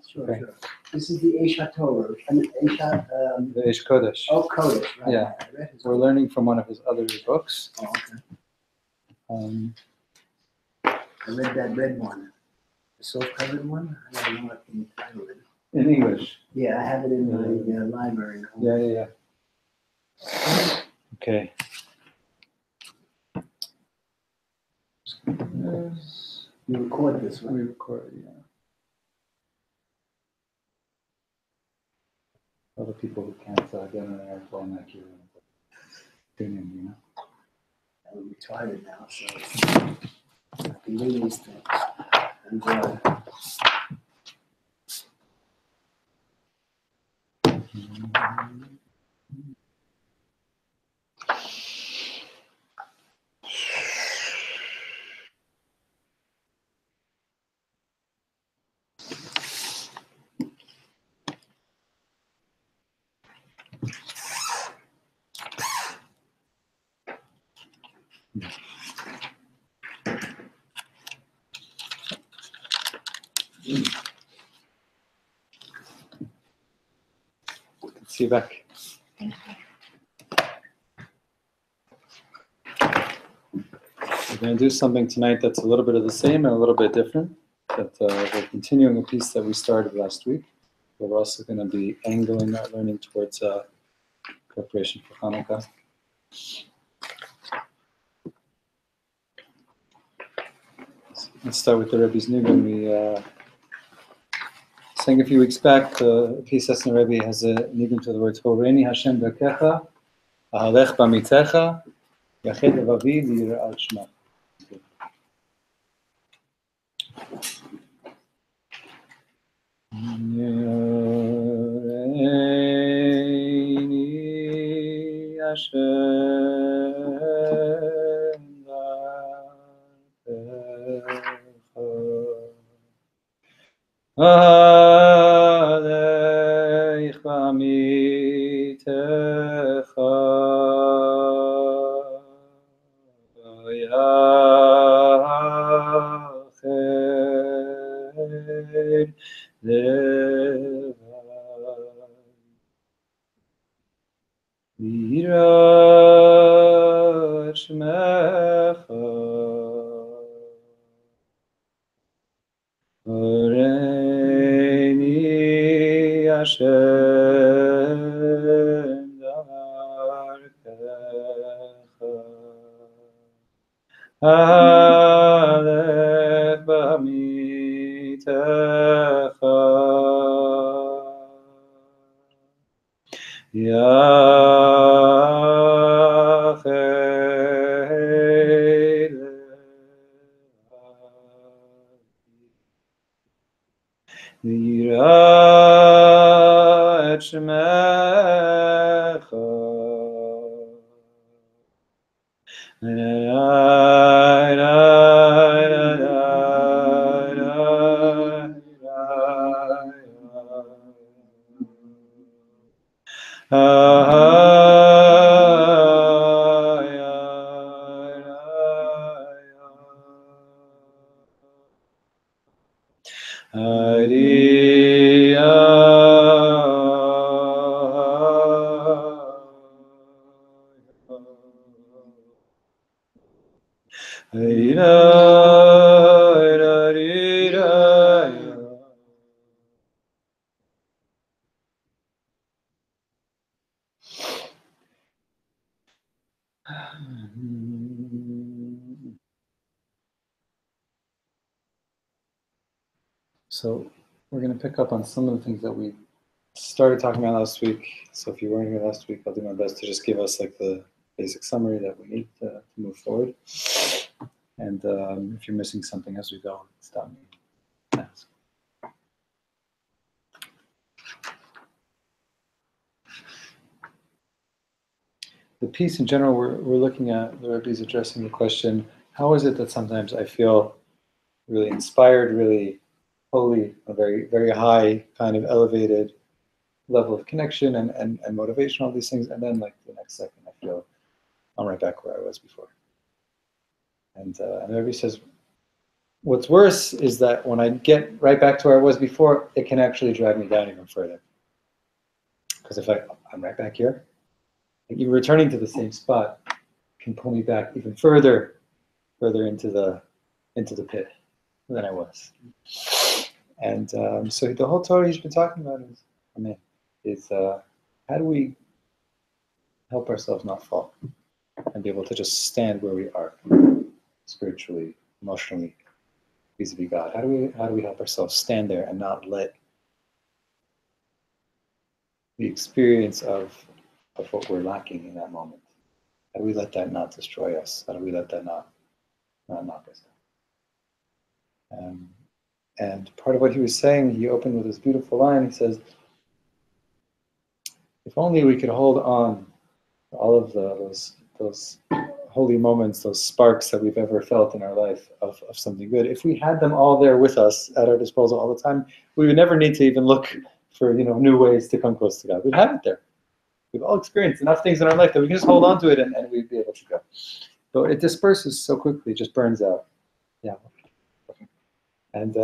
sure, Okay. sure. This is the Eish HaTorah. The Eish Kodesh. Oh, Kodesh, right. Yeah. I read his We're learning from one of his other books. Oh, okay. I read that red one. The soft-covered one? I don't know what the title is. In English. Yeah, I have it in my library. Yeah. Okay. You record this one? We record, yeah. Other people who can't get on an airplane like you tune in, you know. I'm retarded now, so I can do these things. Enjoy. See you back. We're going to do something tonight that's a little bit of the same and a little bit different. But we're continuing a piece that we started last week. But we're also going to be angling our learning towards preparation for Chanukah. Let's start with the Rebbe's Nigun. We sang a few weeks back. The Piaseczna Rebbe has a Nigun to the words Horeini Hashem Bekecha, Ahalech Bamitecha, Yached Levavi V'Yira'at Shema. Horeini Hashem Aleich b'amitecha yached levav yirat shmecha Horeini Hashem darkecha Alech b'amitecha Yached Yirat Shmecha So we're going to pick up on some of the things that we started talking about last week. So if you weren't here last week, I'll do my best to just give us like the basic summary that we need to move forward. And if you're missing something as we go, stop me and ask. The piece in general, we're looking at, the Rebbe is addressing the question, how is it that sometimes I feel really inspired, really holy, a very, very high kind of elevated level of connection and motivation, all these things, and then like the next second I feel I'm right back where I was before. And Rebbe says, What's worse is that when I get right back to where I was before, it can actually drag me down even further. Because if I'm right back here, like even returning to the same spot can pull me back even further into the pit than I was. And so the whole Torah he's been talking about is how do we help ourselves not fall and be able to just stand where we are, spiritually, emotionally, vis-a-vis God. How do we help ourselves stand there and not let the experience of what we're lacking in that moment? How do we let that not destroy us? How do we let that not knock us down? And part of what he was saying, he opened with this beautiful line. He says, if only we could hold on to all of those holy moments, those sparks that we've ever felt in our life of something good. If we had them all there with us at our disposal all the time, we would never need to even look for new ways to come close to God. We'd have it there. We've all experienced enough things in our life that we can just hold on to it and we'd be able to go. So it disperses so quickly, it just burns out. Yeah. And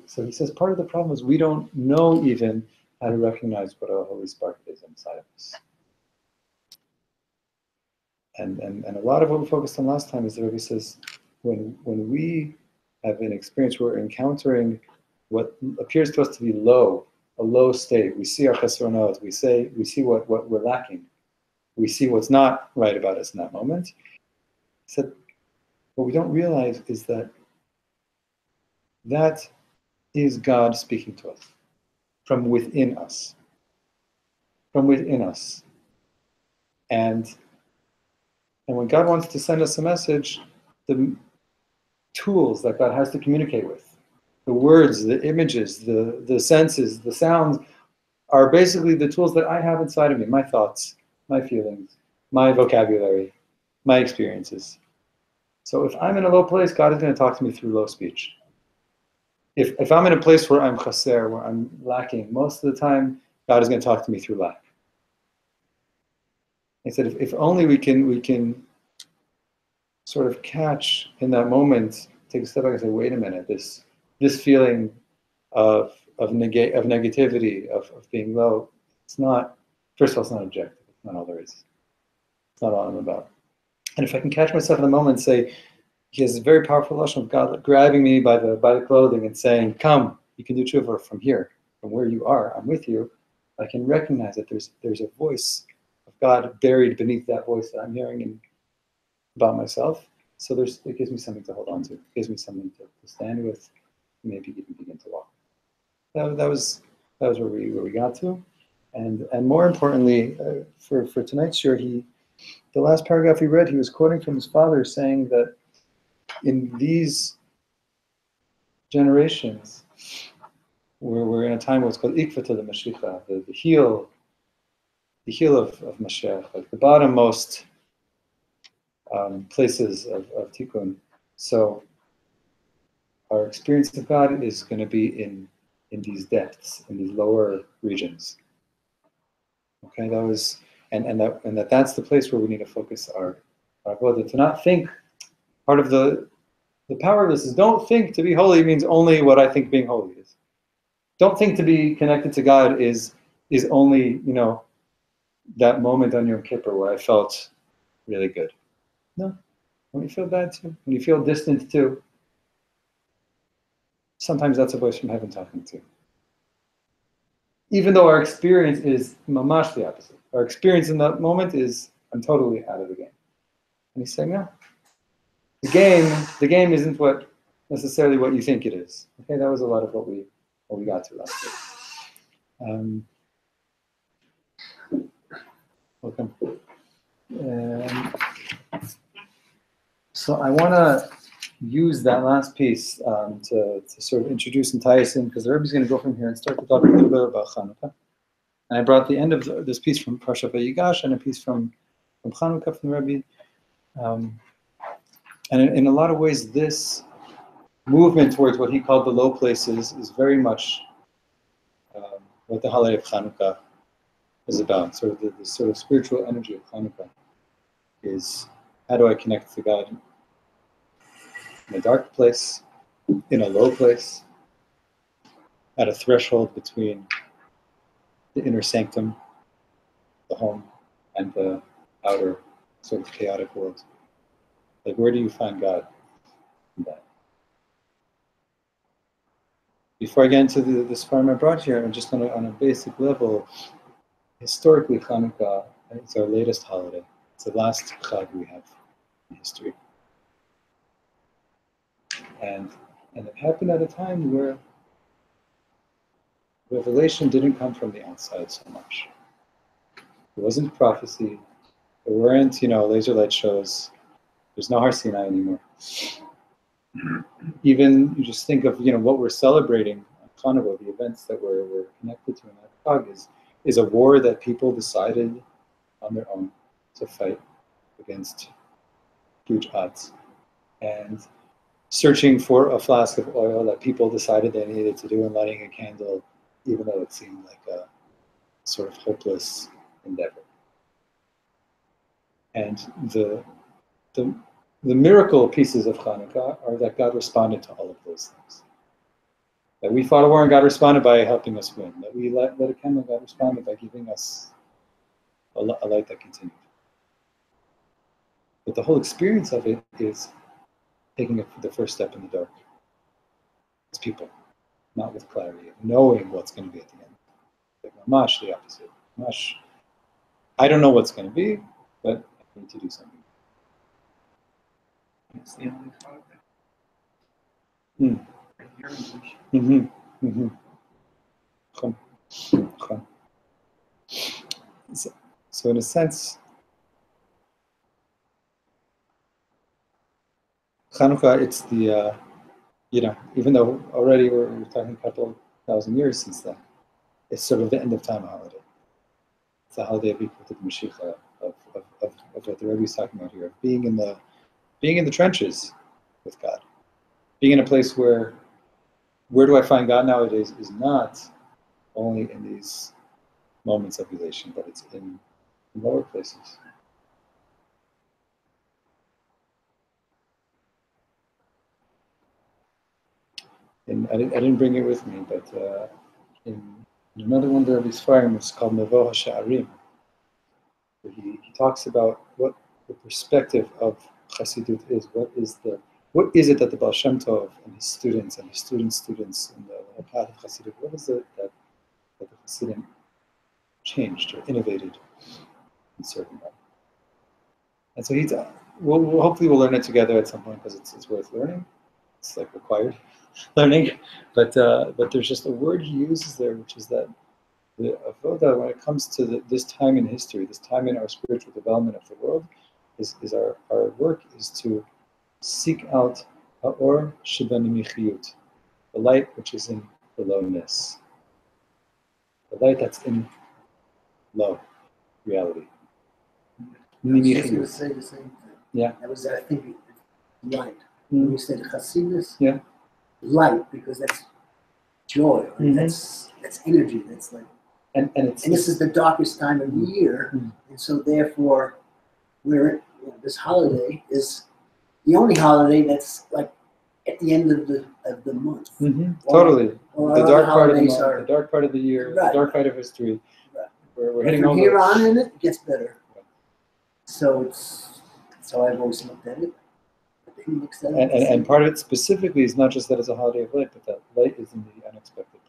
so he says part of the problem is we don't know even how to recognize what a holy spark is inside of us. And a lot of what we focused on last time is the Rebbe says when we have an experience where we're encountering what appears to us to be a low state, we see our chesronot, we see what we're lacking, we see what's not right about us in that moment. He said what we don't realize is that is God speaking to us from within us. From within us. And when God wants to send us a message, the tools that God has to communicate with, the words, the images, the senses, the sounds, are basically the tools that I have inside of me, my thoughts, my feelings, my vocabulary, my experiences. So if I'm in a low place, God is going to talk to me through low speech. If I'm in a place where I'm chaser, where I'm lacking, most of the time, God is going to talk to me through lack. He said, if only we can sort of catch in that moment, take a step back and say, wait a minute, this feeling of negativity, of being low, it's not, first of all, it's not objective. It's not all there is. It's not all I'm about. And if I can catch myself in the moment and say, he has a very powerful lashon of God grabbing me by the clothing and saying, come, you can do tshuva from here, from where you are, I'm with you. I can recognize that there's a voice of God buried beneath that voice that I'm hearing about myself. So it gives me something to hold on to. It gives me something to stand with, maybe even begin to walk. That was where we got to. And more importantly, for tonight's shiur, the last paragraph he read, he was quoting from his father saying that in these generations, we're in a time what's called ikva to the Mashiach, the heel of Mashiach, like the bottommost places of tikkun. So our experience of God is going to be in these depths, in these lower regions. Okay, that's the place where we need to focus our avodah, to not think. Part of the power of this is don't think to be holy means only what I think being holy is. Don't think to be connected to God is only, that moment on Yom Kippur where I felt really good. No. When you feel bad too, when you feel distant too, sometimes that's a voice from heaven talking to you. Even though our experience is mamash the opposite. Our experience in that moment is, I'm totally out of the game. And he's saying, no. The game isn't necessarily what you think it is. Okay, that was a lot of what we got to last week. Welcome. So I want to use that last piece to sort of introduce and tie us in, because the Rebbe is going to go from here and start to talk a little bit about Chanukah. And I brought the end of this piece from Parshat Vayigash and a piece from Chanukah from the Rebbe. And in a lot of ways, this movement towards what he called the low places is very much what the holiday of Chanukah is about. Sort of the sort of spiritual energy of Chanukah is, how do I connect to God in a dark place, in a low place, at a threshold between the inner sanctum, the home, and the outer sort of chaotic world. Like, where do you find God in that? Before I get into this farm I brought here, just on a basic level, historically Chanukah is our latest holiday. It's the last Chag we have in history. And it happened at a time where revelation didn't come from the outside so much. It wasn't prophecy. There weren't, laser light shows. There's no Har Sinai anymore. Even you just think of, what we're celebrating on Chanukah, the events that we're connected to in that Chag is a war that people decided on their own to fight against huge odds. And searching for a flask of oil that people decided they needed to do, and lighting a candle, even though it seemed like a sort of hopeless endeavor. And the miracle pieces of Chanukah are that God responded to all of those things. That we fought a war and God responded by helping us win. That we lit a candle, God responded by giving us a light that continued. But the whole experience of it is taking it for the first step in the dark. It's people, not with clarity, knowing what's going to be at the end. Like mamash, the opposite. Mamash, I don't know what's going to be, but I need to do something. It's the only holiday. So in a sense, Chanukah, it's the, even though already we're talking a couple thousand years since then, it's sort of the end of time holiday. It's a holiday of equal to the Mashiach, of what the Rebbe is talking about here, of being in the trenches with God, being in a place where do I find God nowadays is not only in these moments of elation, but it's in lower places. And I didn't bring it with me, but in another one of the Rebbe's Farim, it's called Mevo HaSha'arim. He talks about what the perspective of Chassidut is. What is it that the Baal Shem Tov and his students and his students and the path of Chassidut, what is it that the Chassidim changed or innovated in serving them? And so hopefully we'll learn it together at some point, because it's worth learning. It's like required learning, but there's just a word he uses there, which is that the avoda, when it comes to this time in history, this time in our spiritual development of the world, is our work is to seek out ha'or shebanimichiyut, the light which is in the lowness, the light that's in low reality. I was just going to say the same thing. Yeah. That was, I think, light. When you said Chassidus, yeah, light, because that's joy, that's energy, that's like, and this is the darkest time of the year, and so therefore, this holiday is the only holiday that's like at the end of the month. Totally. Or The dark part of the month, are, the dark part of the year, right, the dark part of history. Right. We're hitting from over. here on in it gets better. Right. So I've always looked at it. And part of it specifically is not just that it's a holiday of light, but that light is in the unexpected.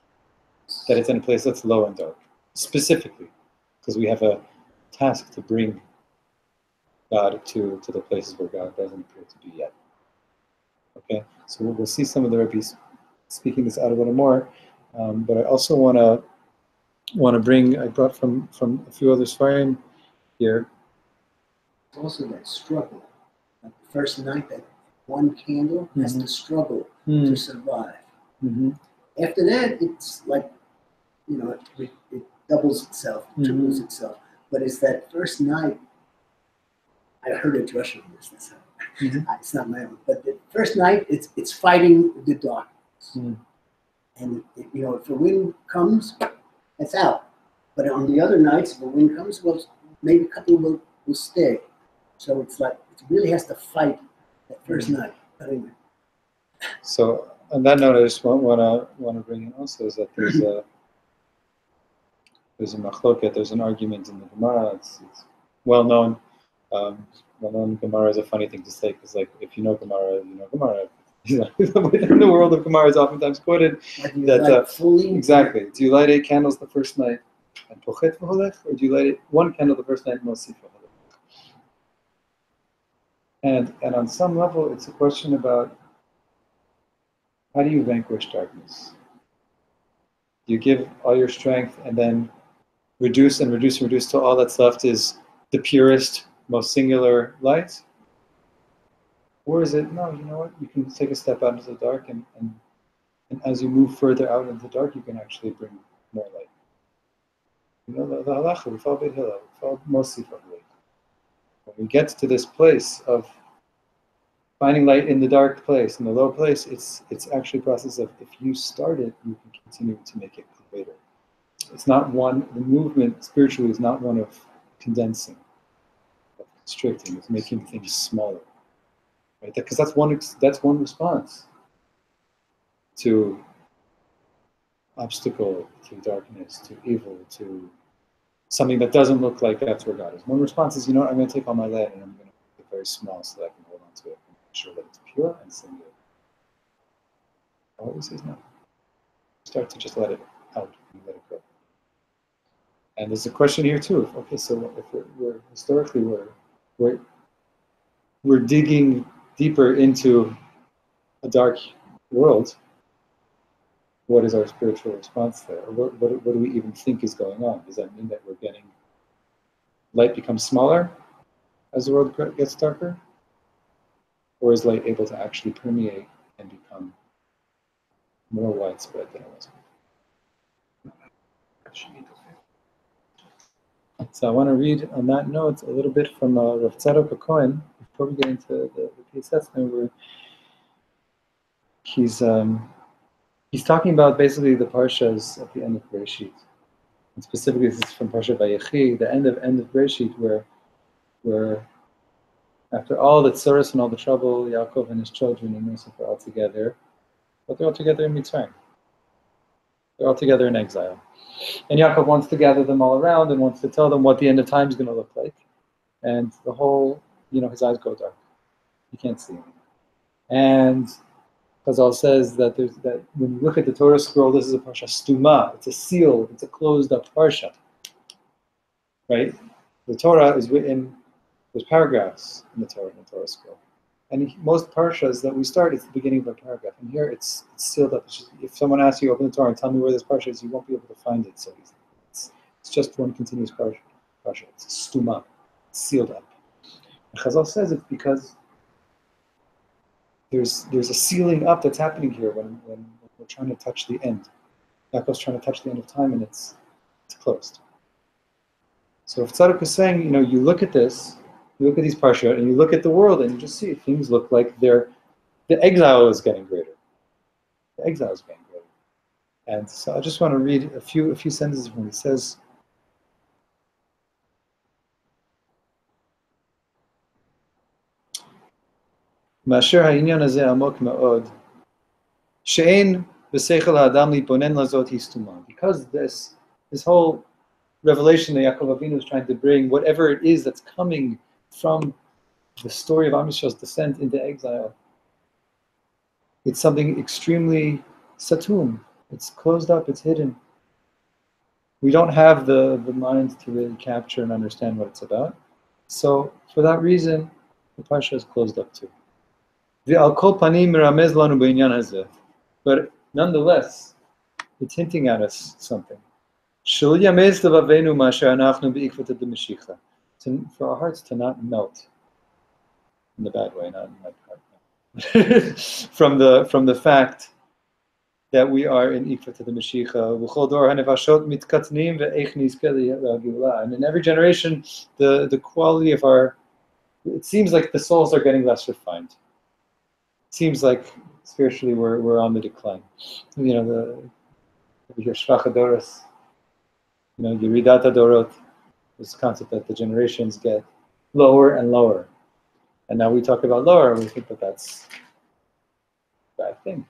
That it's in a place that's low and dark. Specifically, because we have a task to bring God to the places where God doesn't appear to be yet. Okay, so we'll see some of the Rebbe's speaking this out a little more, but I also want to bring. I brought from a few other Sfarim here. It's also that struggle. Like the first night, that one candle has to struggle to survive. After that, it's like, it doubles itself, triples itself. But it's that first night. I heard a drush on this. That's how, it's not my own. But the first night, it's fighting the darkness. And if the wind comes, it's out. But on the other nights, if the wind comes, well, maybe a couple will stay. So it's like it really has to fight that first night. But anyway. So on that note, I just want to bring in also is that there's a machloket, there's an argument in the Gemara. It's well known. Gemara is a funny thing to say because, like, if you know Gemara, you know Gemara. Within the world of Gemara, is oftentimes quoted that fully exactly. Do you light 8 candles the first night and pochet v'holech, or do you light 1 candle the first night and mosif v'holech? And on some level, it's a question about how do you vanquish darkness? You give all your strength and then reduce and reduce and reduce till all that's left is the purest, most singular light? Or is it, no, you know what, you can take a step out into the dark and as you move further out into the dark, you can actually bring more light. You know, the halacha, we follow Beit Hillel, we follow mostly from light. When we get to this place of finding light in the dark place, in the low place, it's actually a process of if you start it, you can continue to make it greater. It's not one, the movement spiritually is not one of condensing, of constricting, it's making things smaller. Right? Because that's one response to obstacle, to darkness, to evil, to something that doesn't look like that's where God is. One response is, you know what, I'm going to take all my light and I'm going to make it very small so that I can hold on to it and make sure that it's pure and singular. Always says no. Start to just let it out and let it go. And there's a question here too. Okay, so if we're historically we're digging deeper into a dark world, what is our spiritual response there? Or what do we even think is going on? Does that mean that we're getting, light becomes smaller as the world gets darker? Or is light able to actually permeate and become more widespread than it was before? So I want to read on that note a little bit from Rav Tzadok Cohen before we get into the Piaseczna, where he's talking about basically the parshas at the end of Bereshit, and specifically this is from Parsha Vayechi, the end of Bereshit, where after all the tsuras and all the trouble, Yaakov and his children and Yosef are all together, but they're all together in Mitzrayim. They're all together in exile. And Yaakov wants to gather them all around and wants to tell them what the end of time is going to look like. And the whole, his eyes go dark. He can't see anything. And Chazal says that when you look at the Torah scroll, this is a parsha stuma. It's a seal. It's a closed up parsha. Right? The Torah is written, there's paragraphs in the Torah scroll. And most parshas that we start, it's the beginning of a paragraph. And here it's sealed up. It's just, if someone asks you, open the Torah and tell me where this parsha is, you won't be able to find it so easily. It's just one continuous parsha. It's stuma. It's sealed up. And Chazal says it's because there's a sealing up that's happening here when we're trying to touch the end. Yaakov's trying to touch the end of time and it's closed. So if Tzadok is saying, you look at this, you look at these parsha, and you look at the world, and you just see things look like the exile is getting greater. The exile is getting greater. And so I just want to read a few sentences from it. It says, "Masher ha'inyan hazeh amok ma'od, she'en b'seichel ha'adam liponen lazot histuma." Because this whole revelation that Yaakov Avinu is trying to bring, whatever it is that's coming from the story of Am Yisrael's descent into exile, it's something extremely satum. It's closed up, it's hidden. We don't have the mind to really capture and understand what it's about. So for that reason, the parsha is closed up too. But nonetheless, it's hinting at us something. For our hearts to not melt in the bad way, not in that part. from the fact that we are in Ikvat the Mashiach. And in every generation, the quality of it seems like the souls are getting less refined. It seems like spiritually we're on the decline. We hear Shvacha Doros, Yeridata Dorot. This concept that the generations get lower and lower. And now we talk about lower and we think that that's a bad thing.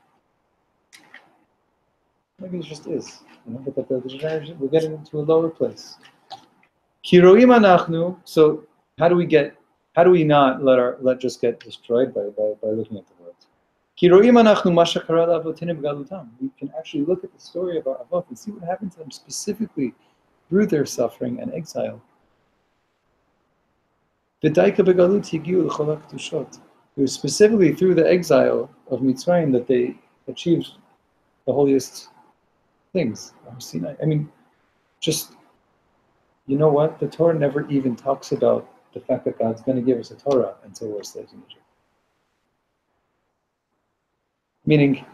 Maybe it just is. But that the generation, we're getting into a lower place. Kiroim anachnu. So how do we not let just get destroyed by looking at the words? Kiroim anachnu masha kara la'avotinim galutam. We can actually look at the story of our avot and see what happened to them specifically through their suffering and exile. V'daika begalut higiu l'chol ha'kedushot. It was specifically through the exile of Mitzrayim that they achieved the holiest things. I mean, just, you know what? The Torah never even talks about the fact that God's going to give us a Torah until we're slaves in Egypt. Meaning,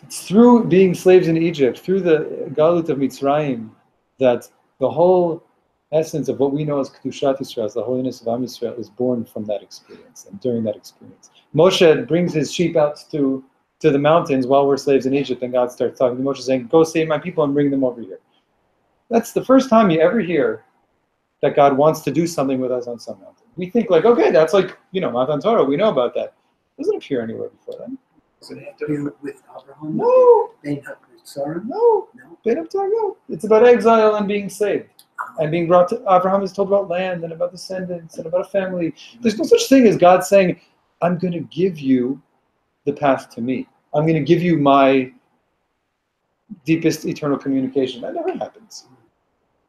it's through being slaves in Egypt, through the Galut of Mitzrayim, that the whole essence of what we know as Kedushat Yisrael, the holiness of Am Yisrael, is born from that experience and during that experience. Moshe brings his sheep out to the mountains while we're slaves in Egypt, and God starts talking to Moshe saying, go save my people and bring them over here. That's the first time you ever hear that God wants to do something with us on some mountain. We think like, okay, that's like, Matan Torah, we know about that. It doesn't appear anywhere before then. Does it have to be with Abraham? No. They have with Sarah? No. No. It's about exile and being saved. And being brought to, Abraham is told about land and about descendants and about a family. There's no such thing as God saying, I'm going to give you the path to me. I'm going to give you my deepest eternal communication. That never happens.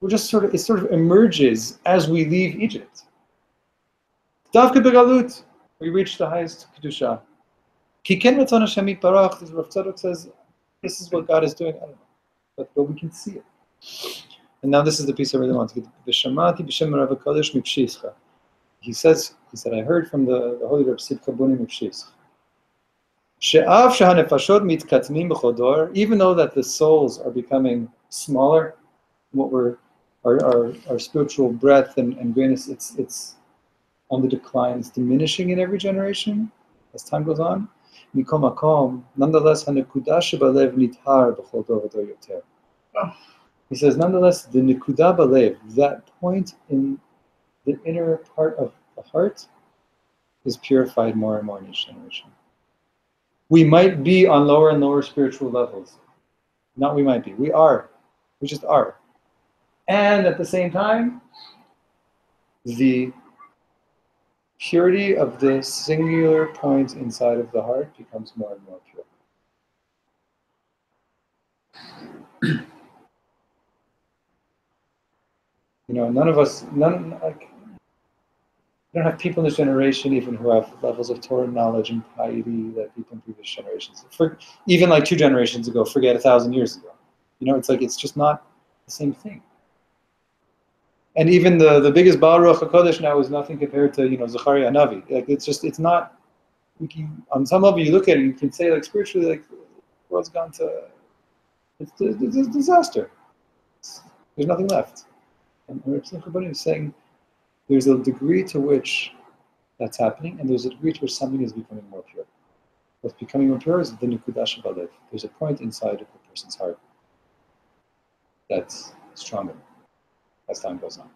It sort of emerges as we leave Egypt. Davka begalut, we reach the highest kedusha. Kiken ratzon Hashem yitbarach, as Rav Tzadok says, this is what God is doing. I don't know, but we can see it. And now this is the piece I really want to get. V'shamati b'shem Rav Kodesh mipshischa. He said, I heard from the holy Reb Simcha Buni mipshischa. She'av shehanefashot mitkatmim b'chodor, even though that the souls are becoming smaller, our spiritual breadth and greatness, it's on the decline, it's diminishing in every generation as time goes on. Mikom makom, nonetheless, hanekudah shebalev nithar b'chol dor v'dor yoter. He says, nonetheless, the nekudah balev, that point in the inner part of the heart, is purified more and more in each generation. We might be on lower and lower spiritual levels. Not we might be. We are. We just are. And at the same time, the purity of the singular point inside of the heart becomes more and more pure. None of us, we don't have people in this generation even who have levels of Torah knowledge and piety that people in previous generations, even like 2 generations ago, forget 1,000 years ago. It's just not the same thing. And even the biggest Baal Ruach HaKodesh now is nothing compared to, Zechariah Navi. It's not, on some level you look at it, you can say spiritually, the world's gone to, it's a disaster. There's nothing left. And Reb Simcha Buni is saying there's a degree to which that's happening, and there's a degree to which something is becoming more pure. What's becoming more pure is the nekudah shebalev. There's a point inside of a person's heart that's stronger as time goes on.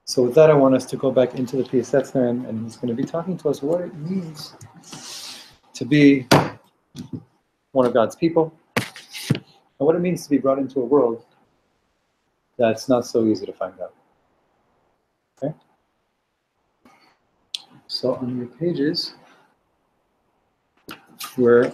So with that, I want us to go back into the Piaseczna, and he's going to be talking to us what it means to be one of God's people, and what it means to be brought into a world that's not so easy to find out. Okay? So on your pages, we're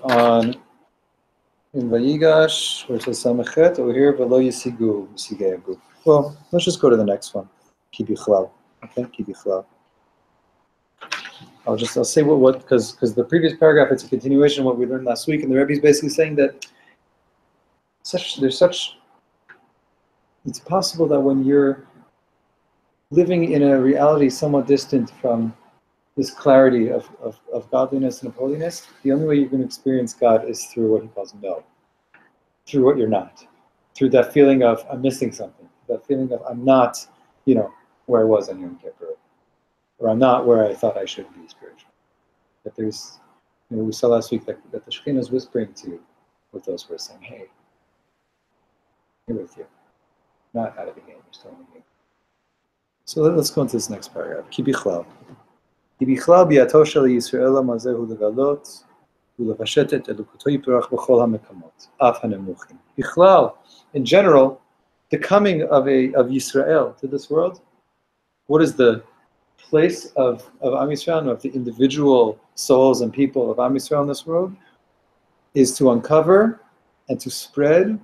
in Vayigash, where it says Samachet, over here, V'lo yisigu, Yisigeagu. Well, let's just go to the next one. Ki bichlal. Okay, Ki bichlal. I'll say what because the previous paragraph, it's a continuation of what we learned last week, and the Rebbe is basically saying that it's possible that when you're living in a reality somewhat distant from this clarity of godliness and of holiness, the only way you're going to experience God is through what he calls no, through what you're not, through that feeling of I'm missing something, that feeling of I'm not, where I was on Yom Kippur, or I'm not where I thought I should be spiritually. That there's, we saw last week that the Shekhinah is whispering to you with those words, saying, hey, I'm here with you. Not out of the game, you're still in the game. So let's go into this next paragraph. Ki bichlal. Ki bichlal bi'ato shel Yisrael mazehu legalot In general, the coming of Yisrael to this world, what is the place of Am Yisrael, of the individual souls and people of Am Yisrael in this world, is to uncover and to spread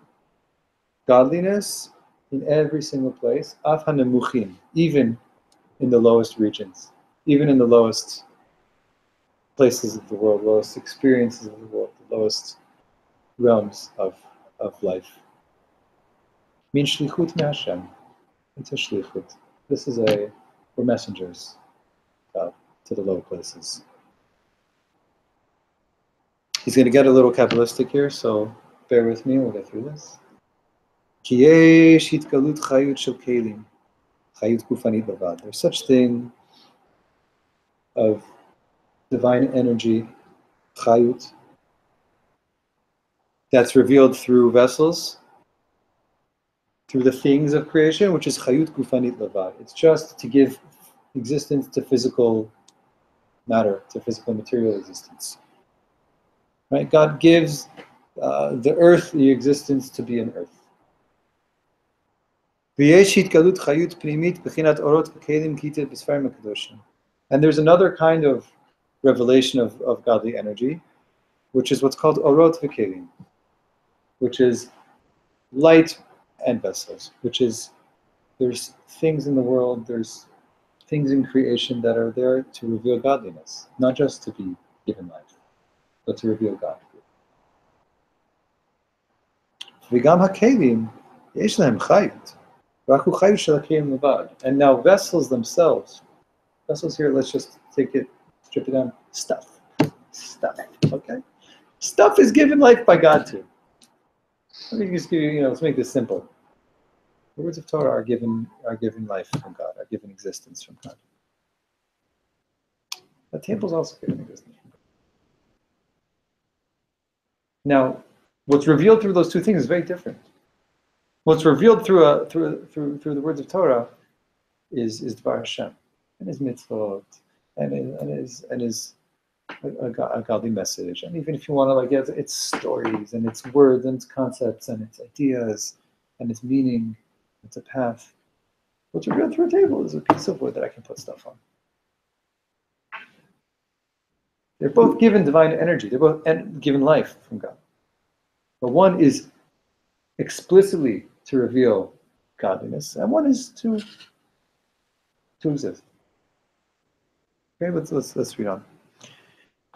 godliness in every single place, af hanemuchim, even in the lowest regions, even in the lowest places of the world, lowest experiences of the world, the lowest realms of life. Min shlichut me'Hashem, into shlichut. This is we're messengers to the low places. He's going to get a little Kabbalistic here, so bear with me, we'll get through this. Ki yesh hitgalut chayut shel kelim, chayut gufanit bavad. There's such thing of divine energy, chayut, that's revealed through vessels, through the things of creation, which is chayut gufanit bavad. It's just to give existence to physical matter, to physical material existence. Right? God gives the earth the existence to be an earth. And there's another kind of revelation of godly energy, which is what's called orot v'kelim, which is light and vessels, which is there's things in the world, there's things in creation that are there to reveal godliness, not just to be given life, but to reveal God. And now vessels themselves, vessels here, let's just take it, strip it down, stuff, okay? Stuff is given life by God too. Let me just give you, let's make this simple. The words of Torah are given life from God, are given existence from God. The table is also given existence from God. Now, what's revealed through those two things is very different. What's revealed through the words of Torah is Dvar Hashem and His mitzvot and His a godly message. And even if you want to it's stories and it's words and it's concepts and it's ideas and it's meaning, it's a path. What's revealed through a table is a piece of wood that I can put stuff on. They're both given divine energy. They're both given life from God. But one is explicitly to reveal godliness, and one is to exist. Okay, let's read on.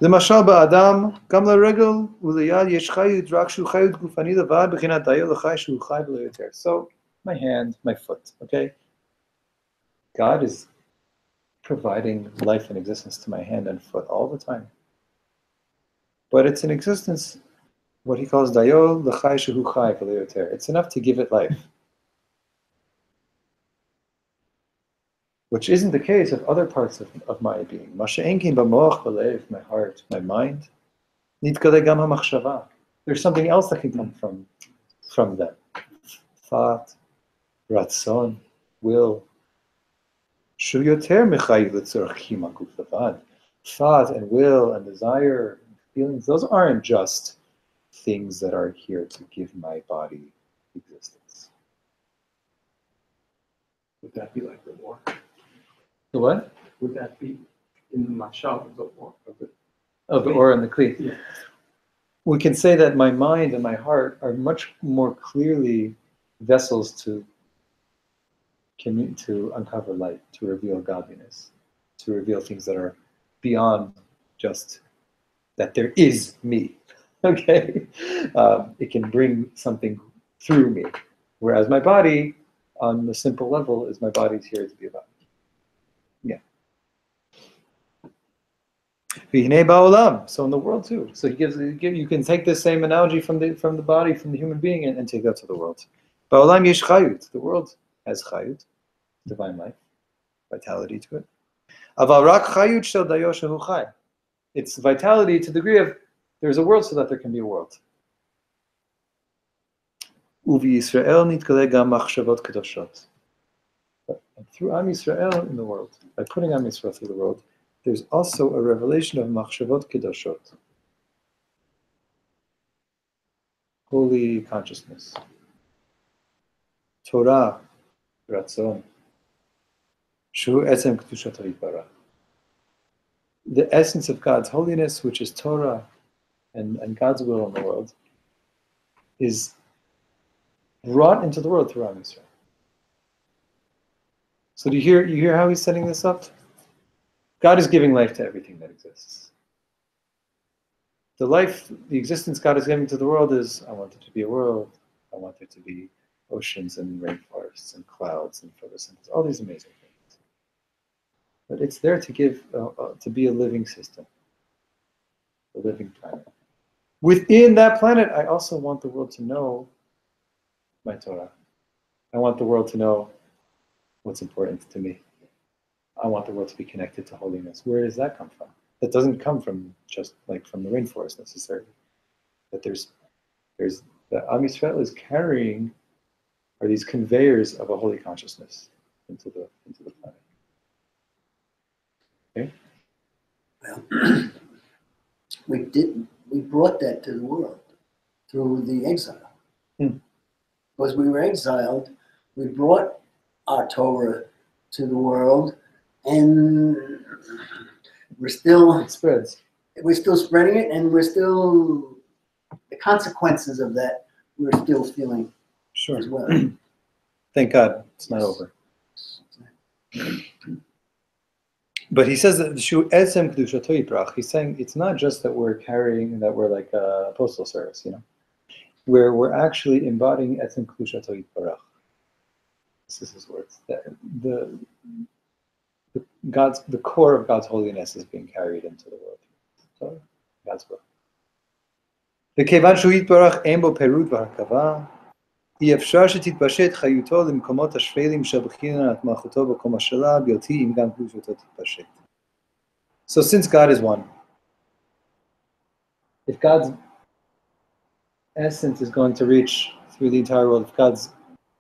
למשל באדם, גם לרגל וליד יש חיות, רק שהוא חיות גופני לבד, בחינת דיו לחי שהוא חי ולא יותר. So, my hand, my foot, okay? God is providing life and existence to my hand and foot all the time. But it's an existence, what he calls dayo l'chai shehu chai v'lo yoter. It's enough to give it life. Which isn't the case of other parts of my being. Masha'enkin b'moach v'lev, my heart, my mind. Nitkale gam ha'machshava. There's something else that can come from them. Thought, ratzon, will. Shu yoter mechayiv l'tzorchim ha'guf levad. Thought and will and desire and feelings, those aren't just things that are here to give my body existence. Would that be like the war? The what? Would that be in the mashal of the war? Of the or and the kli. Yeah. We can say that my mind and my heart are much more clearly vessels to uncover light, to reveal godliness, to reveal things that are beyond just that there is me. Okay? It can bring something through me. Whereas my body, on the simple level, is my body's here to be about me. Yeah. So in the world too. So you can take the same analogy from the body, from the human being, and take that to the world. Ba'olam yesh chayut. The world has chayut, divine life, vitality to it. Aval rak chayut shel dayo shehu chai. It's vitality to the degree of there's a world so that there can be a world. Uvi Yisrael nitkale gam machshavot kedoshot. And through Am Yisrael in the world, by putting Am Yisrael through the world, there's also a revelation of machshavot kedoshot. holy consciousness. Torah, Ratzon. Shu Etzem Kedushato Yitbarach. The essence of God's holiness, which is Torah and God's will in the world, is brought into the world through Am Yisrael. So do you hear how he's setting this up? God is giving life to everything that exists. The existence God is giving to the world is, I want there to be a world, I want there to be oceans and rainforests and clouds and photosynthesis, all these amazing things. But it's there to give, to be a living system, a living planet. Within that planet, I also want the world to know my Torah. I want the world to know what's important to me. I want the world to be connected to holiness. Where does that come from? That doesn't come from just like from the rainforest necessarily. That there's that Am Yisrael is carrying are these conveyors of a holy consciousness into the planet. Okay? Well, we brought that to the world through the exile. Because we were exiled, we brought our Torah to the world, and it spreads. We're still spreading it, and the consequences of that we're still feeling as well. Thank God it's not over. But he says that Shu Etzem Kedushato Yitbarach. He's saying it's not just that we're carrying, that we're like a postal service, where we're actually embodying Etzem Kedushato Yitbarach. This is his words. The core of God's holiness is being carried into the world. So God's will. וכיוון שהוא יתברך אין בו פירוד והרכבה, אי אפשר שתתפשט חיותו למקומות השפלים של בחינת מלכותו בקום השלה, בלתי אם גם קדושתו תתפשט. So since God is one, if God's essence is going to reach through the entire world, if God's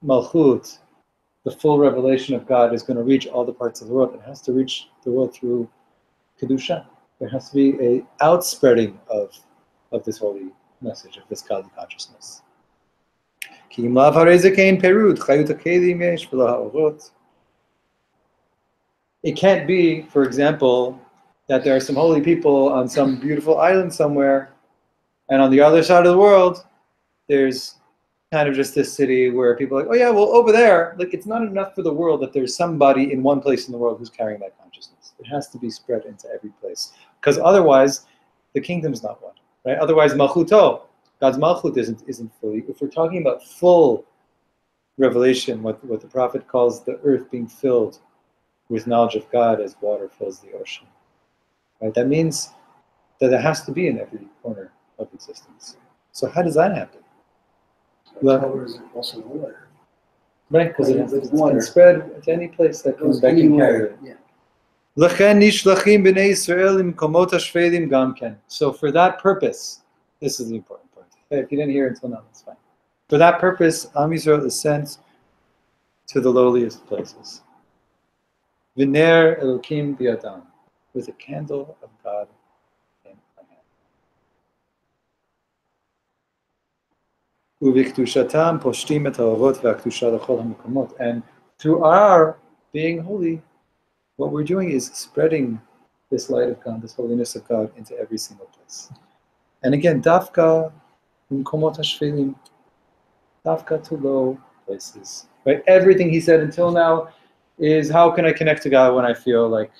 malchut, the full revelation of God, is going to reach all the parts of the world, it has to reach the world through kedusha. There has to be an outspreading of this holy message, of this godly consciousness. It can't be, for example, that there are some holy people on some beautiful island somewhere, and on the other side of the world, there's kind of just this city where people are like, oh yeah, well over there, like it's not enough for the world that there's somebody in one place in the world who's carrying that consciousness. It has to be spread into every place, because otherwise, the kingdom's not one, right? Otherwise, malchuto, God's malchut isn't fully. If we're talking about full revelation, what the prophet calls the earth being filled with knowledge of God as water fills the ocean, right? That means that it has to be in every corner of existence. So how does that happen? Torah is also water. Right, because it can spread to any place that can carry it. Yeah. So for that purpose, this is the important part. Okay, if you didn't hear it until now, that's fine. For that purpose, Am Yisrael is sent to the lowliest places. V'ner Elokim b'yadam, with a candle of God in my hand. And through our being holy, what we're doing is spreading this light of God, this holiness of God, into every single place. And again, dafka umkomot hashvelim, dafka to low places. Right? Everything he said until now is, how can I connect to God when I feel like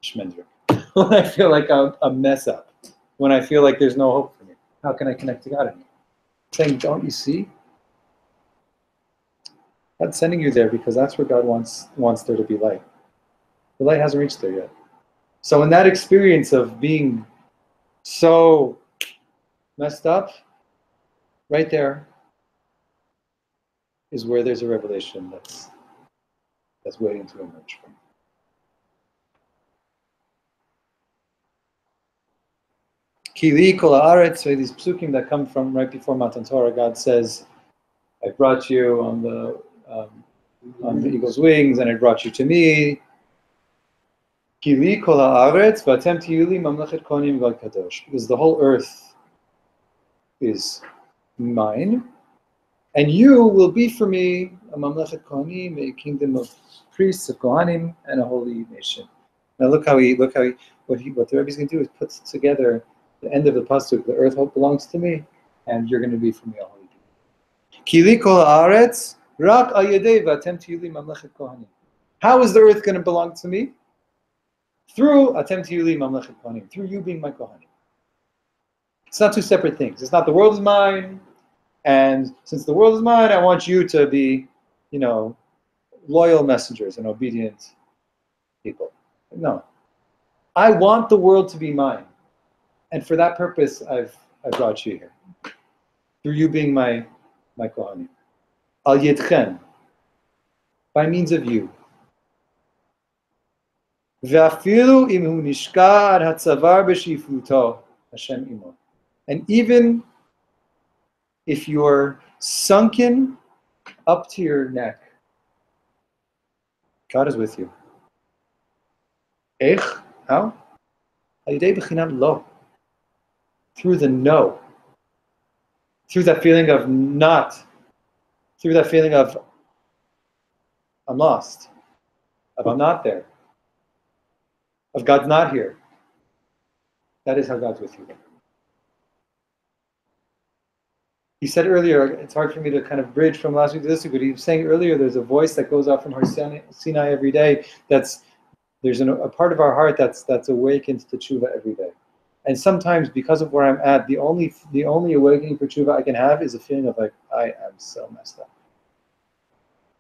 shmendrik, when I feel like a mess up, when I feel like there's no hope for me? How can I connect to God anymore? Saying, don't you see? God's sending you there because that's where God wants there to be light. The light hasn't reached there yet. So in that experience of being so messed up, right there is where there's a revelation that's waiting to emerge from. Kili kol haaretz, so these psukim that come from right before Matan Torah, God says, I brought you on the eagle's wings, and I brought you to me. Kili kol haaretz v'atem tihyu li mamlechet kohanim v'al kadosh, because the whole earth is mine, and you will be for me a mamlechet kohanim, a kingdom of priests, of kohanim, and a holy nation. Now look how what the Rebbe is going to do is put together the end of the pasuk. The earth belongs to me, and you're going to be for me a holy people. Kili kol haaretz rak al yedei v'atem tihyu li mamlechet kohanim. How is the earth going to belong to me? Through atem tihyu li mamlechet kohanim. Through you being my kohanim. It's not two separate things. It's not the world is mine, and since the world is mine, I want you to be, loyal messengers and obedient people. No. I want the world to be mine. And for that purpose, I've brought you here. Through you being my kohanim. Al yedchen. By means of you. Ve'afilu im hu nishka ad hatzavar b'shifluto Hashem imo. And even if you're sunken up to your neck, God is with you. Ech, how? Al-yedei b'chinam lo. Through the no. Through that feeling of not. Through that feeling of I'm lost. Of I'm not there. Of God's not here. That is how God's with you. He said earlier, it's hard for me to kind of bridge from last week to this week, but he was saying earlier there's a voice that goes off from Har Sinai every day. There's a part of our heart that's awakened to tshuva every day. And sometimes because of where I'm at, the only awakening for tshuva I can have is a feeling of like, I am so messed up.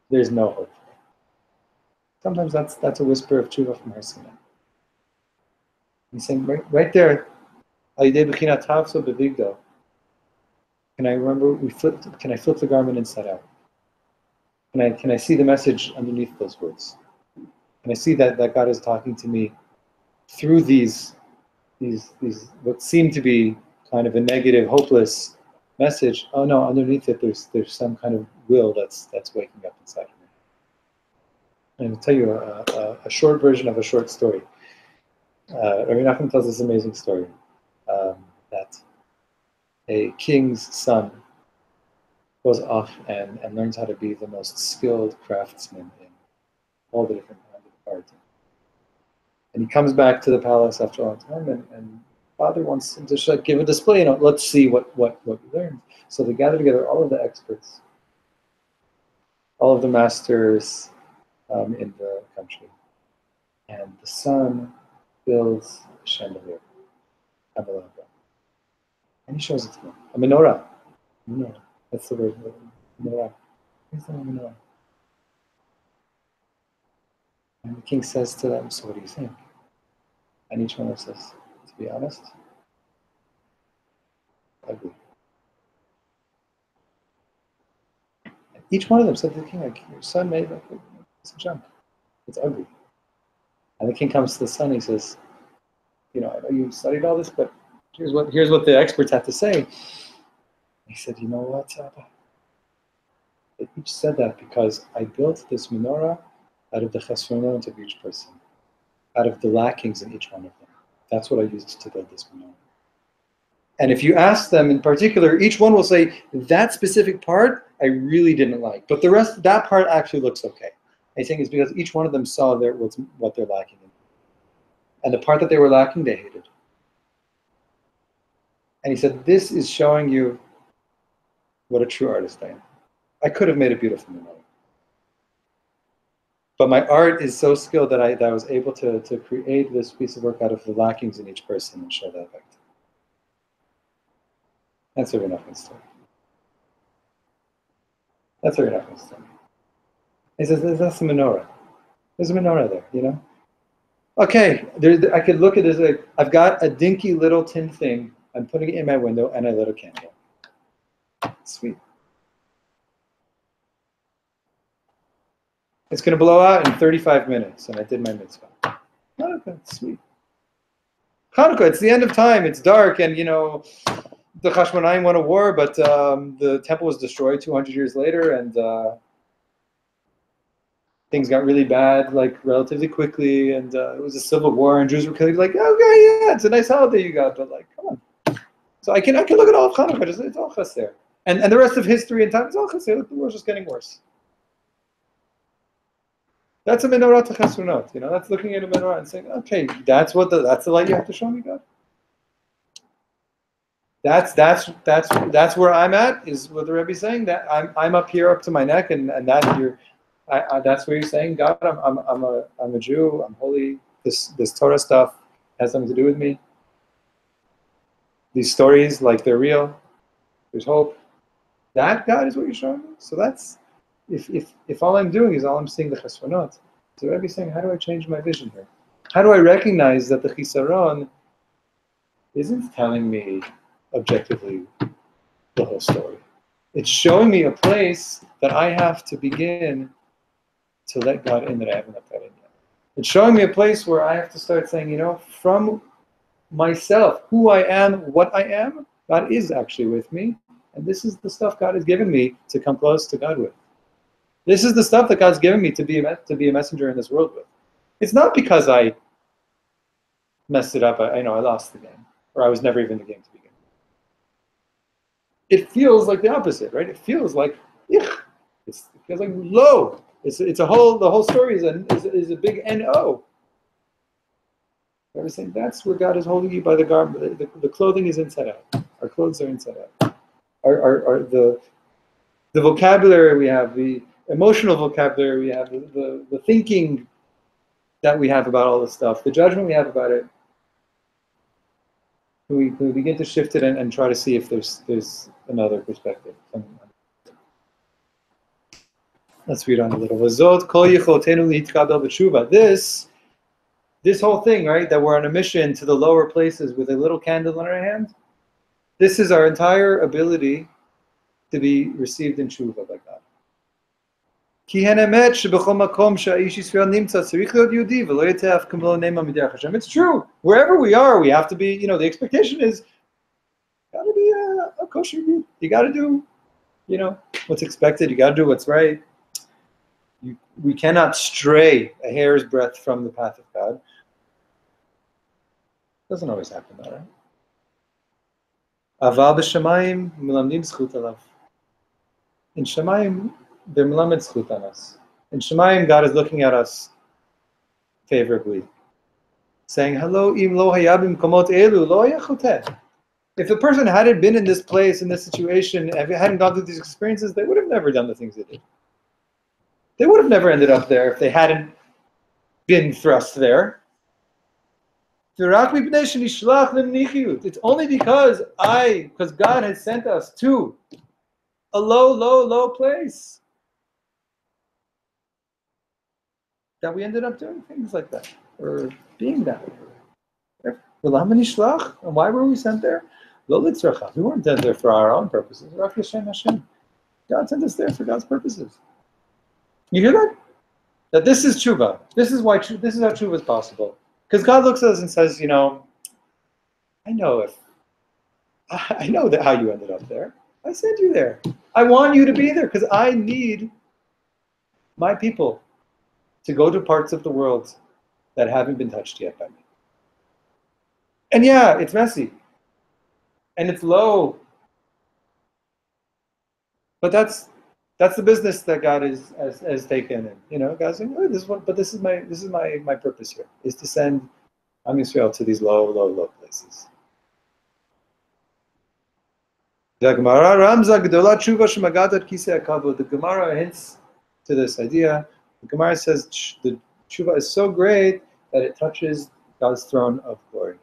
There's no hope. Sometimes that's a whisper of tshuva from Har Sinai. He's saying right there, Al yedei b'chinat tavso b'vigdo. Can I flip the garment inside out? Can I see the message underneath those words? Can I see that God is talking to me through these what seem to be kind of a negative, hopeless message? Oh no, underneath it there's some kind of will that's waking up inside of me. And I'll tell you a short version of a short story. Rabbi Nachman tells this amazing story that a king's son goes off and learns how to be the most skilled craftsman in all the different kinds of art. And he comes back to the palace after a long time, and father wants him to give a display. Let's see what you learned. So they gather together all of the experts, all of the masters in the country, and the son builds a chandelier, and he shows it to them. A menorah. Menorah. That's the word. Menorah. Here's the menorah. And the king says to them, so what do you think? And each one of them says, to be honest, ugly. And each one of them said to the king, like, your son made some junk. It's ugly. And the king comes to the son, he says, I know you studied all this, but here's what the experts have to say. He said, you know what, Abba? They each said that because I built this menorah out of the chesronot of each person, out of the lackings in each one of them. That's what I used to build this menorah. And if you ask them in particular, each one will say, that specific part I really didn't like, but the rest, that part actually looks okay. I think it's because each one of them saw what they're lacking in. And the part that they were lacking, they hated. And he said, this is showing you what a true artist I am. I could have made a beautiful menorah. But my art is so skilled that I was able to create this piece of work out of the lackings in each person and show that back to them. That's a Reb Nachman's story. That's a Reb Nachman's story. He says, that's the menorah. There's a menorah there, Okay, I could look at this like, I've got a dinky little tin thing, I'm putting it in my window, and I lit a candle. Sweet. It's going to blow out in 35 minutes, and I did my mitzvah. Chanukah, sweet. Chanukah, it's the end of time, it's dark, and the Chashmonaim won a war, but the temple was destroyed 200 years later, and things got really bad, like relatively quickly, and it was a civil war, and Jews were killing. Like, okay, yeah, it's a nice holiday you got, but like, come on. So I can look at all of Chanukah, it's all chas there. And the rest of history and time is all say, look, the world's just getting worse. That's a menorah to chesronot. That's looking at a menorah and saying, okay, that's the light you have to show me, God. That's where I'm at, is what the Rebbe is saying. That I'm up here up to my neck, and that's where you're saying, God, I'm a Jew, I'm holy. This Torah stuff has something to do with me. These stories, like, they're real. There's hope. That, God, is what you're showing me. So that's if all I'm doing is all I'm seeing the chesronot. So the Rebbe is saying, how do I change my vision here? How do I recognize that the chisaron isn't telling me objectively the whole story? It's showing me a place that I have to begin to let God in that I haven't let God in yet. It's showing me a place where I have to start saying, from myself, who I am, what I am, God is actually with me. And this is the stuff God has given me to come close to God with. This is the stuff that God's given me to be a messenger in this world with. It's not because I messed it up, I lost the game, or I was never even in the game to begin with. It feels like the opposite, right? It feels like, it feels like low. The whole story is a big N-O. I was saying that's where God is holding you by the garment. The clothing is inside out. Our clothes are inside out. The vocabulary we have, the emotional vocabulary we have, the thinking that we have about all this stuff, the judgment we have about it. We begin to shift it and try to see if there's another perspective. Let's read on a little. This whole thing, right, that we're on a mission to the lower places with a little candle in our hand, this is our entire ability to be received in tshuva by God. It's true. Wherever we are, we have to be, the expectation is, got to be a kosher Jew. You got to do, what's expected. You got to do what's right. We cannot stray a hair's breadth from the path of God. Doesn't always happen, though, right? Aval b'shamayim melamdim zchut alav. In Shemayim, they're melamed zchut on us. In Shemayim, God is looking at us favorably, saying, "Hello, im lo hayabim komot elu lo yachuteh." If the person hadn't been in this place, in this situation, if they hadn't gone through these experiences, they would have never done the things they did. They would have never ended up there if they hadn't been thrust there. It's only because God has sent us to a low place that we ended up doing things like that, or being that way. And why were we sent there? We weren't sent there for our own purposes. God sent us there for God's purposes. You hear that? That this is tshuva. This is how tshuva is possible. Because God looks at us and says, I know that how you ended up there. I sent you there. I want you to be there because I need my people to go to parts of the world that haven't been touched yet by me. And yeah, it's messy. And it's low. But that's the business that God has taken. And God's saying, oh, this is my purpose here, is to send Am Yisrael to these low places. The Gemara hints to this idea. The Gemara says the tshuva is so great that it touches God's throne of glory,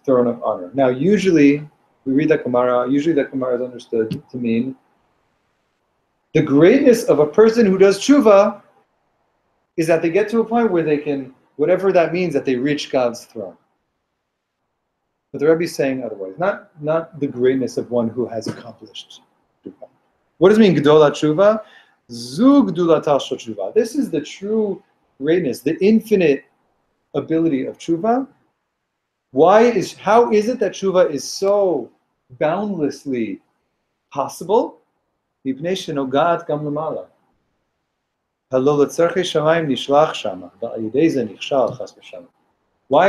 throne of honor. Now, usually we read that Gemara. Usually, that Gemara is understood to mean the greatness of a person who does tshuva is that they get to a point where they can, whatever that means, that they reach God's throne. But the Rebbe is saying otherwise. Not the greatness of one who has accomplished tshuva. What does it mean, Gedola tshuva? Zu gdulatal shel tshuva. This is the true greatness, the infinite ability of tshuva. How is it that tshuva is so boundlessly possible? Why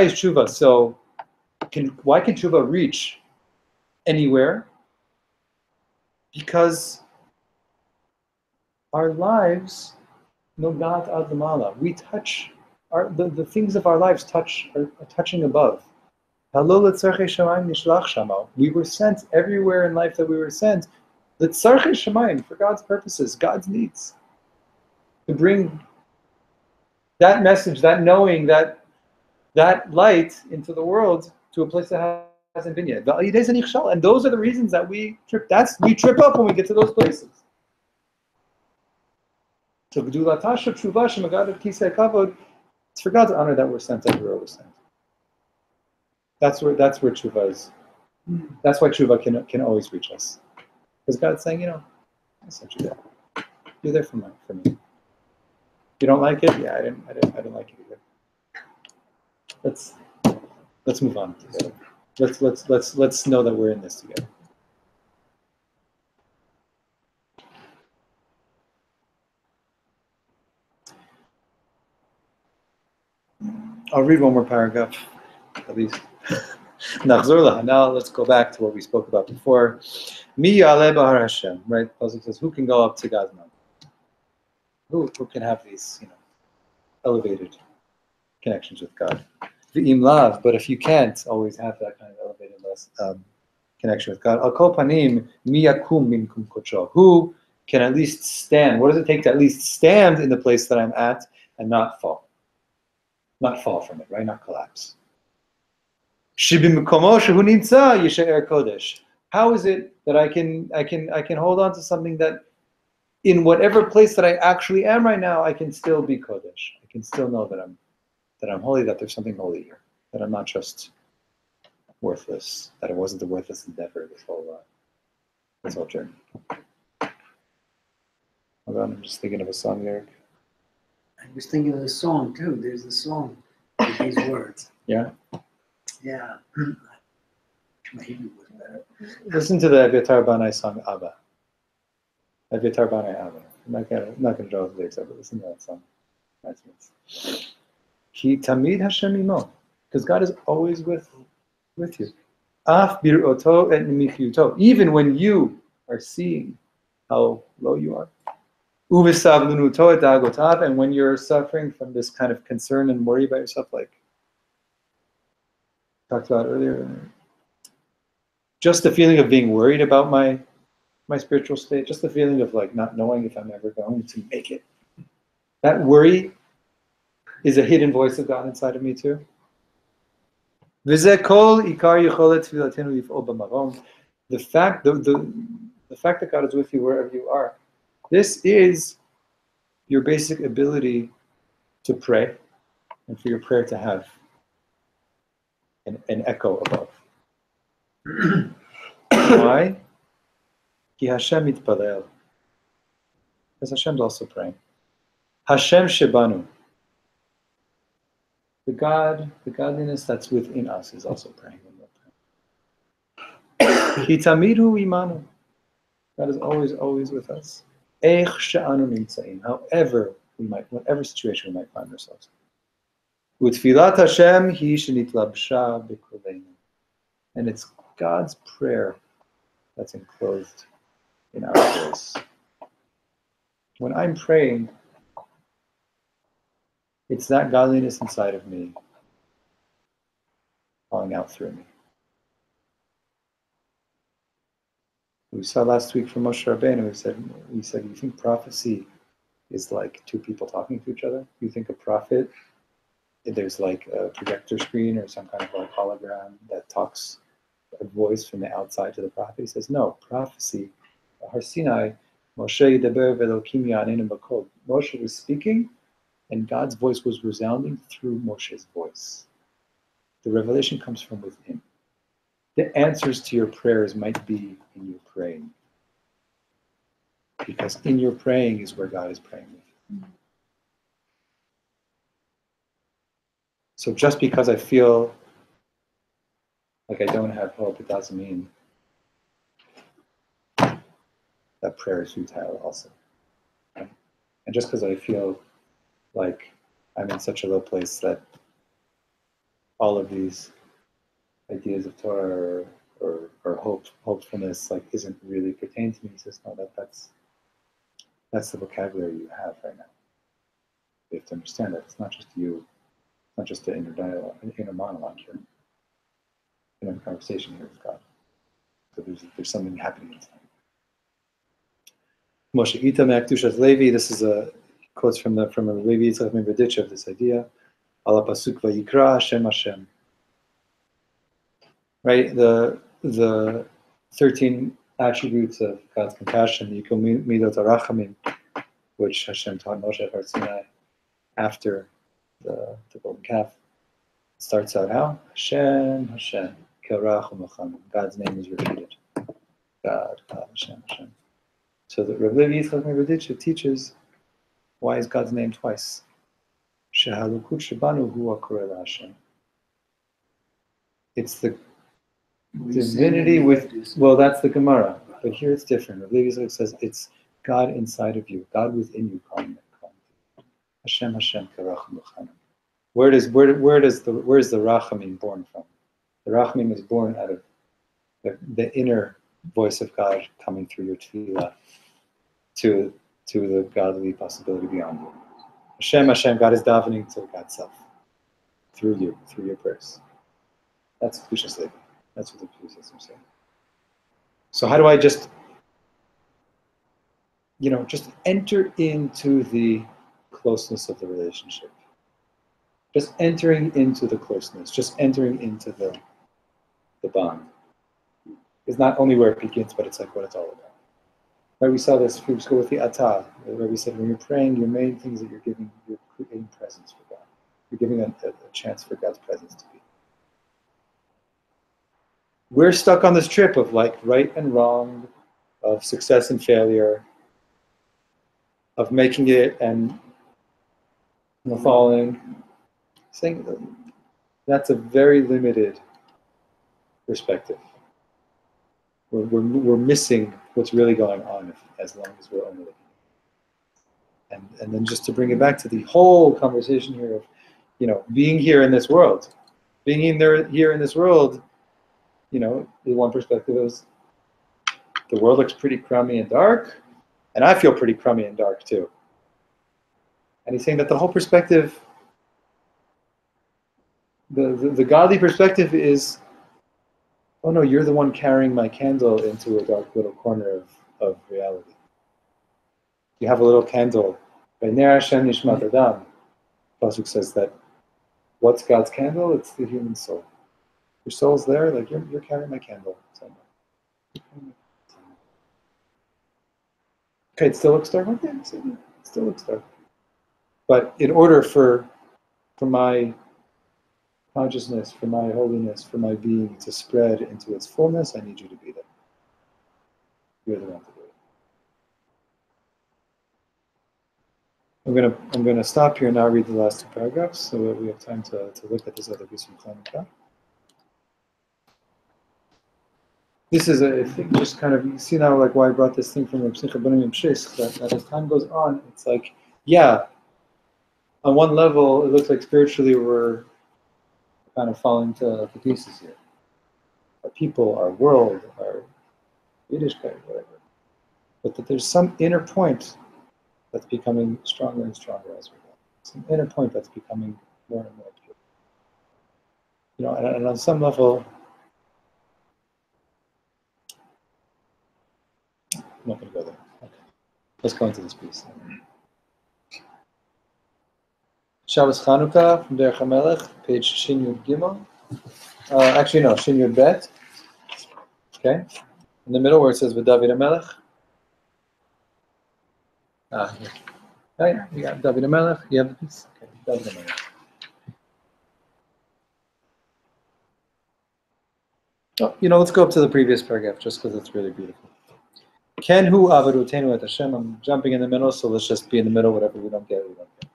is tshuva so? Why can tshuva reach anywhere? Because our lives, nogat ad lamala, we touch, the things of our lives are touching above. We were sent everywhere in life that we were sent, the tzarchei shamayim, for God's purposes, God's needs. To bring that message, that knowing, that light into the world to a place that hasn't been yet. And those are the reasons that we trip. We trip up when we get to those places. So it's for God's honor that we're sent everywhere we're sent. That's where tshuva is. That's why tshuva can always reach us. Because God's saying, I sent you there. You're there for me. You don't like it? Yeah, I didn't like it either. Let's move on together. Let's know that we're in this together. I'll read one more paragraph, at least. Now let's go back to what we spoke about before. Mi yaleh b'har Hashem, right? Pasuk says, who can go up to God's mountain? Who can have these, elevated connections with God? V'im lav, but if you can't always have that kind of elevated connection with God, al kol panim mi yakum minkum kocho. Who can at least stand? What does it take to at least stand in the place that I'm at and not fall? Not fall from it, right? Not collapse. How is it that I can hold on to something that in whatever place that I actually am right now, I can still be kodesh. I can still know that I'm holy, that there's something holy here, that I'm not just worthless, that it wasn't a worthless endeavor, this whole journey. Hold on, I'm just thinking of a song lyric. I was thinking of the song too. There's a song with these words. Yeah? Yeah. My Hebrew was better. Listen to the Evyatar Banai song, Abba. Evyatar Banai, Abba. I'm not going to draw the lyrics up, but listen to that song. Nice. Ki tamid Hashem imo. Because God is always with you. Af bir'oto et nimichyuto. Even when you are seeing how low you are. Uvesavlunuto et dagotav. And when you're suffering from this kind of concern and worry about yourself, like talked about earlier, just the feeling of being worried about my spiritual state, just the feeling of like not knowing if I'm ever going to make it. That worry is a hidden voice of God inside of me too. The fact that God is with you wherever you are, this is your basic ability to pray and for your prayer to have an echo above. Why? Ki Hashem mitpalel. Because Hashem's also praying. Hashem shebanu. The godliness that's within us is also praying when we're praying. Ki tamidu imanu. God is always with us. Eich she'anu nimtzaim. However whatever situation we might find ourselves in. Utfilat Hashem hi shenitlabsha b'kuleinu. And it's God's prayer that's enclosed in our voice. When I'm praying, it's that godliness inside of me calling out through me. We saw last week from Moshe Rabbeinu, we said, you think prophecy is like two people talking to each other? You think a prophet, there's like a projector screen or some kind of like hologram that talks a voice from the outside to the prophet? He says, no, prophecy, Har Sinai, Moshe was speaking, and God's voice was resounding through Moshe's voice. The revelation comes from within. The answers to your prayers might be in your praying. Because in your praying is where God is praying with you. So just because I feel like I don't have hope, it doesn't mean that prayer is futile also. Right? And just because I feel like I'm in such a low place that all of these ideas of Torah hopefulness like isn't really pertaining to me. He says, no, that's the vocabulary you have right now. You have to understand that it's not just you, it's not just the inner dialogue, an inner monologue here, inner conversation here with God. So there's something happening inside. Moshe Ita Me'aktushat Levi. This is a quotes from a Levi Yitzchak Mibradich of this idea. Ala pasuk vayikra Hashem Hashem. Right, the 13 attributes of God's compassion, the Yikol Midot Arachamim, which Hashem taught Moshe at Har Sinai after the golden calf. It starts out how? Hashem, Hashem, Kerach u'Mechanum. God's name is repeated. God, Hashem, Hashem. So the Reb Levi Yitzchak Mibradich teaches, why is God's name twice? Shehalukut shebanu hu hakoreh Hashem. It's the divinity with, well, that's the Gemara, but here it's different. Reb Levi Yitzchak says it's God inside of you, God within you calling it. Hashem, Hashem, Kerach u'Mechanum. Where is the Rachamim born from? The Rachamim is born out of the inner voice of God coming through your tefillah to the godly possibility beyond you. Hashem, Hashem, God is davening to God's self through you, through your prayers. That's Piaseczna Levi. That's what the Piaseczna say. So how do I just enter into the closeness of the relationship? Just entering into the closeness, just entering into the bond is not only where it begins, but it's like what it's all about. Right? We saw this, we go with the atah, where we said when you're praying, your main things that you're creating presence for God. You're giving a chance for God's presence to be. We're stuck on this trip of like right and wrong, of success and failure, of making it and falling. Saying that's a very limited perspective. We're missing what's really going on as long as we're only looking. And then just to bring it back to the whole conversation here of, being here in this world, here in this world, the one perspective is the world looks pretty crummy and dark, and I feel pretty crummy and dark too. And he's saying that the whole perspective, the godly perspective is, oh no, you're the one carrying my candle into a dark little corner of reality. You have a little candle. B'nei Hashem nishmat adam. Pasuk says that, what's God's candle? It's the human soul. Your soul's there, like you're carrying my candle somewhere. Okay, it still looks dark. Okay, it still looks dark. But in order for my consciousness, for my holiness, for my being to spread into its fullness, I need you to be there. You're the one to do it. I'm gonna stop here now, read the last two paragraphs, so that we have time to look at this other piece from Chanukah. This is I think just kind of, you see now like why I brought this thing from Reb Simcha Banim Shis, that as time goes on, it's like, yeah, on one level, it looks like spiritually we're kind of falling to pieces here. Our people, our world, our Yiddishkeit, whatever. But that there's some inner point that's becoming stronger and stronger as we go. Some inner point that's becoming more and more pure. And on some level, I'm not going to go there. Okay. Let's go into this piece. Shabbos Chanukah from Derech HaMelech, page Shin Yud Gimel. Actually, no, Shin Yud Bet. Okay. In the middle where it says V'David HaMelech. Here. Oh, yeah, you got David HaMelech. You have the piece? Okay, David HaMelech. Oh, let's go up to the previous paragraph just because it's really beautiful. Ken hu avarutenu et Hashem. I'm jumping in the middle, so let's just be in the middle. Whatever we don't get, we don't get.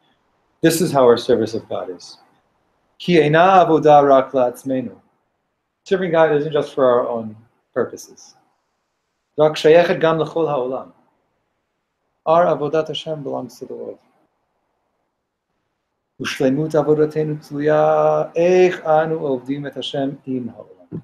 This is how our service of God is. Ki eina avodah rak la'atzmeinu. Serving God isn't just for our own purposes. Rak shayechet gam l'chol ha'olam. Our avodat Hashem belongs to the world. Ushleimut avodatenu tluya eich anu ovdim et Hashem im ha'olam.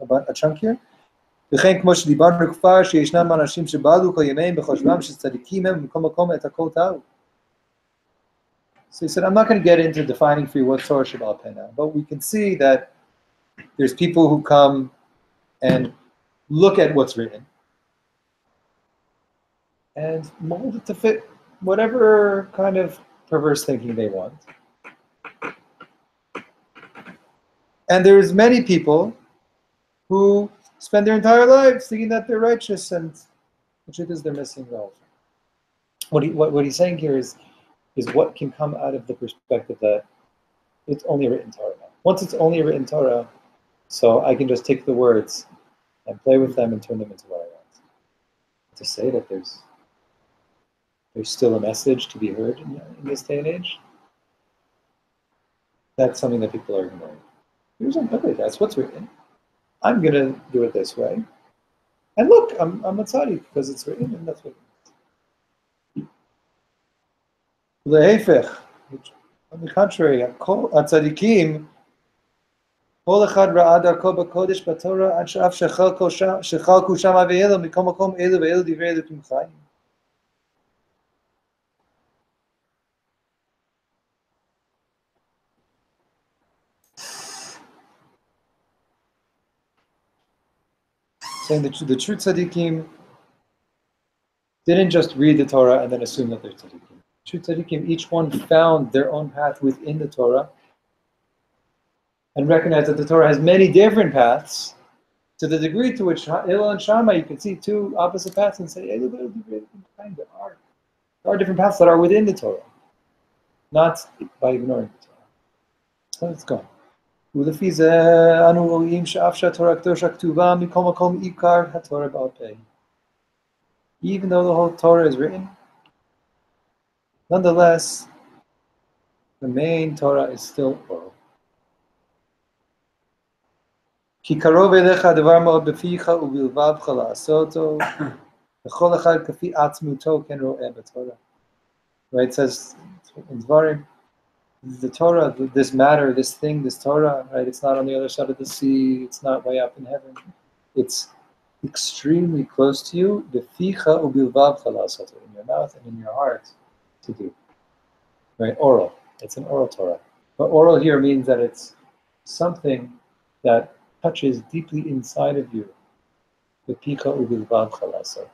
a chunk here. וכן כמו שדיברנו כבר שישנם אנשים שבעלו כל ימיהם בחושבם שצדיקים הם מכל מקום את הכל טעו. So he said, I'm not going to get into defining for you what Torah Shabbat Peh now, but we can see that there's people who come and look at what's written and mold it to fit whatever kind of perverse thinking they want. And there's many people who spend their entire lives thinking that they're righteous, and the truth is they're missing the whole thing. What he's saying here is what can come out of the perspective that it's only a written Torah now. Once it's only a written Torah, so I can just take the words and play with them and turn them into what I want. To say that there's still a message to be heard in this day and age, that's something that people are ignoring. Okay, that's what's written. I'm going to do it this way. And look, I'm a tzaddik because it's written, and that's what it means. Lehefech, on the contrary, tzaddikim, כל אחד ראה דרכו בקודש בתורה עד שאף שחלקו שם ואלו מכל מקום אלו ואלו דברי אלוקים חיים. Saying the true tzaddikim didn't just read the Torah and then assume that they're tzaddikim. True tzaddikim, each one found their own path within the Torah and recognized that the Torah has many different paths, to the degree to which Hillel and Shammai, you can see two opposite paths and say, there are different paths that are within the Torah, not by ignoring the Torah. So let's go. ולפי זה אנו רואים שאף שהתורה הקדושה כתובה מכל מקום עיקר התורה בעל פה. Even though the whole Torah is written, nonetheless, the main Torah is still oral. כי קרוב אליך הדבר מאוד בפיך ובלבבך לעשותו, וכל אחד כפי עצמותו כן רואה בתורה. Right, it says in Dvarim, the Torah, this matter, this thing, this Torah, right? It's not on the other side of the sea. It's not way up in heaven. It's extremely close to you. Beficha ubilvavcha la'asot, in your mouth and in your heart to do. Right? Oral. It's an oral Torah. But oral here means that it's something that touches deeply inside of you. Beficha ubilvavcha la'asot.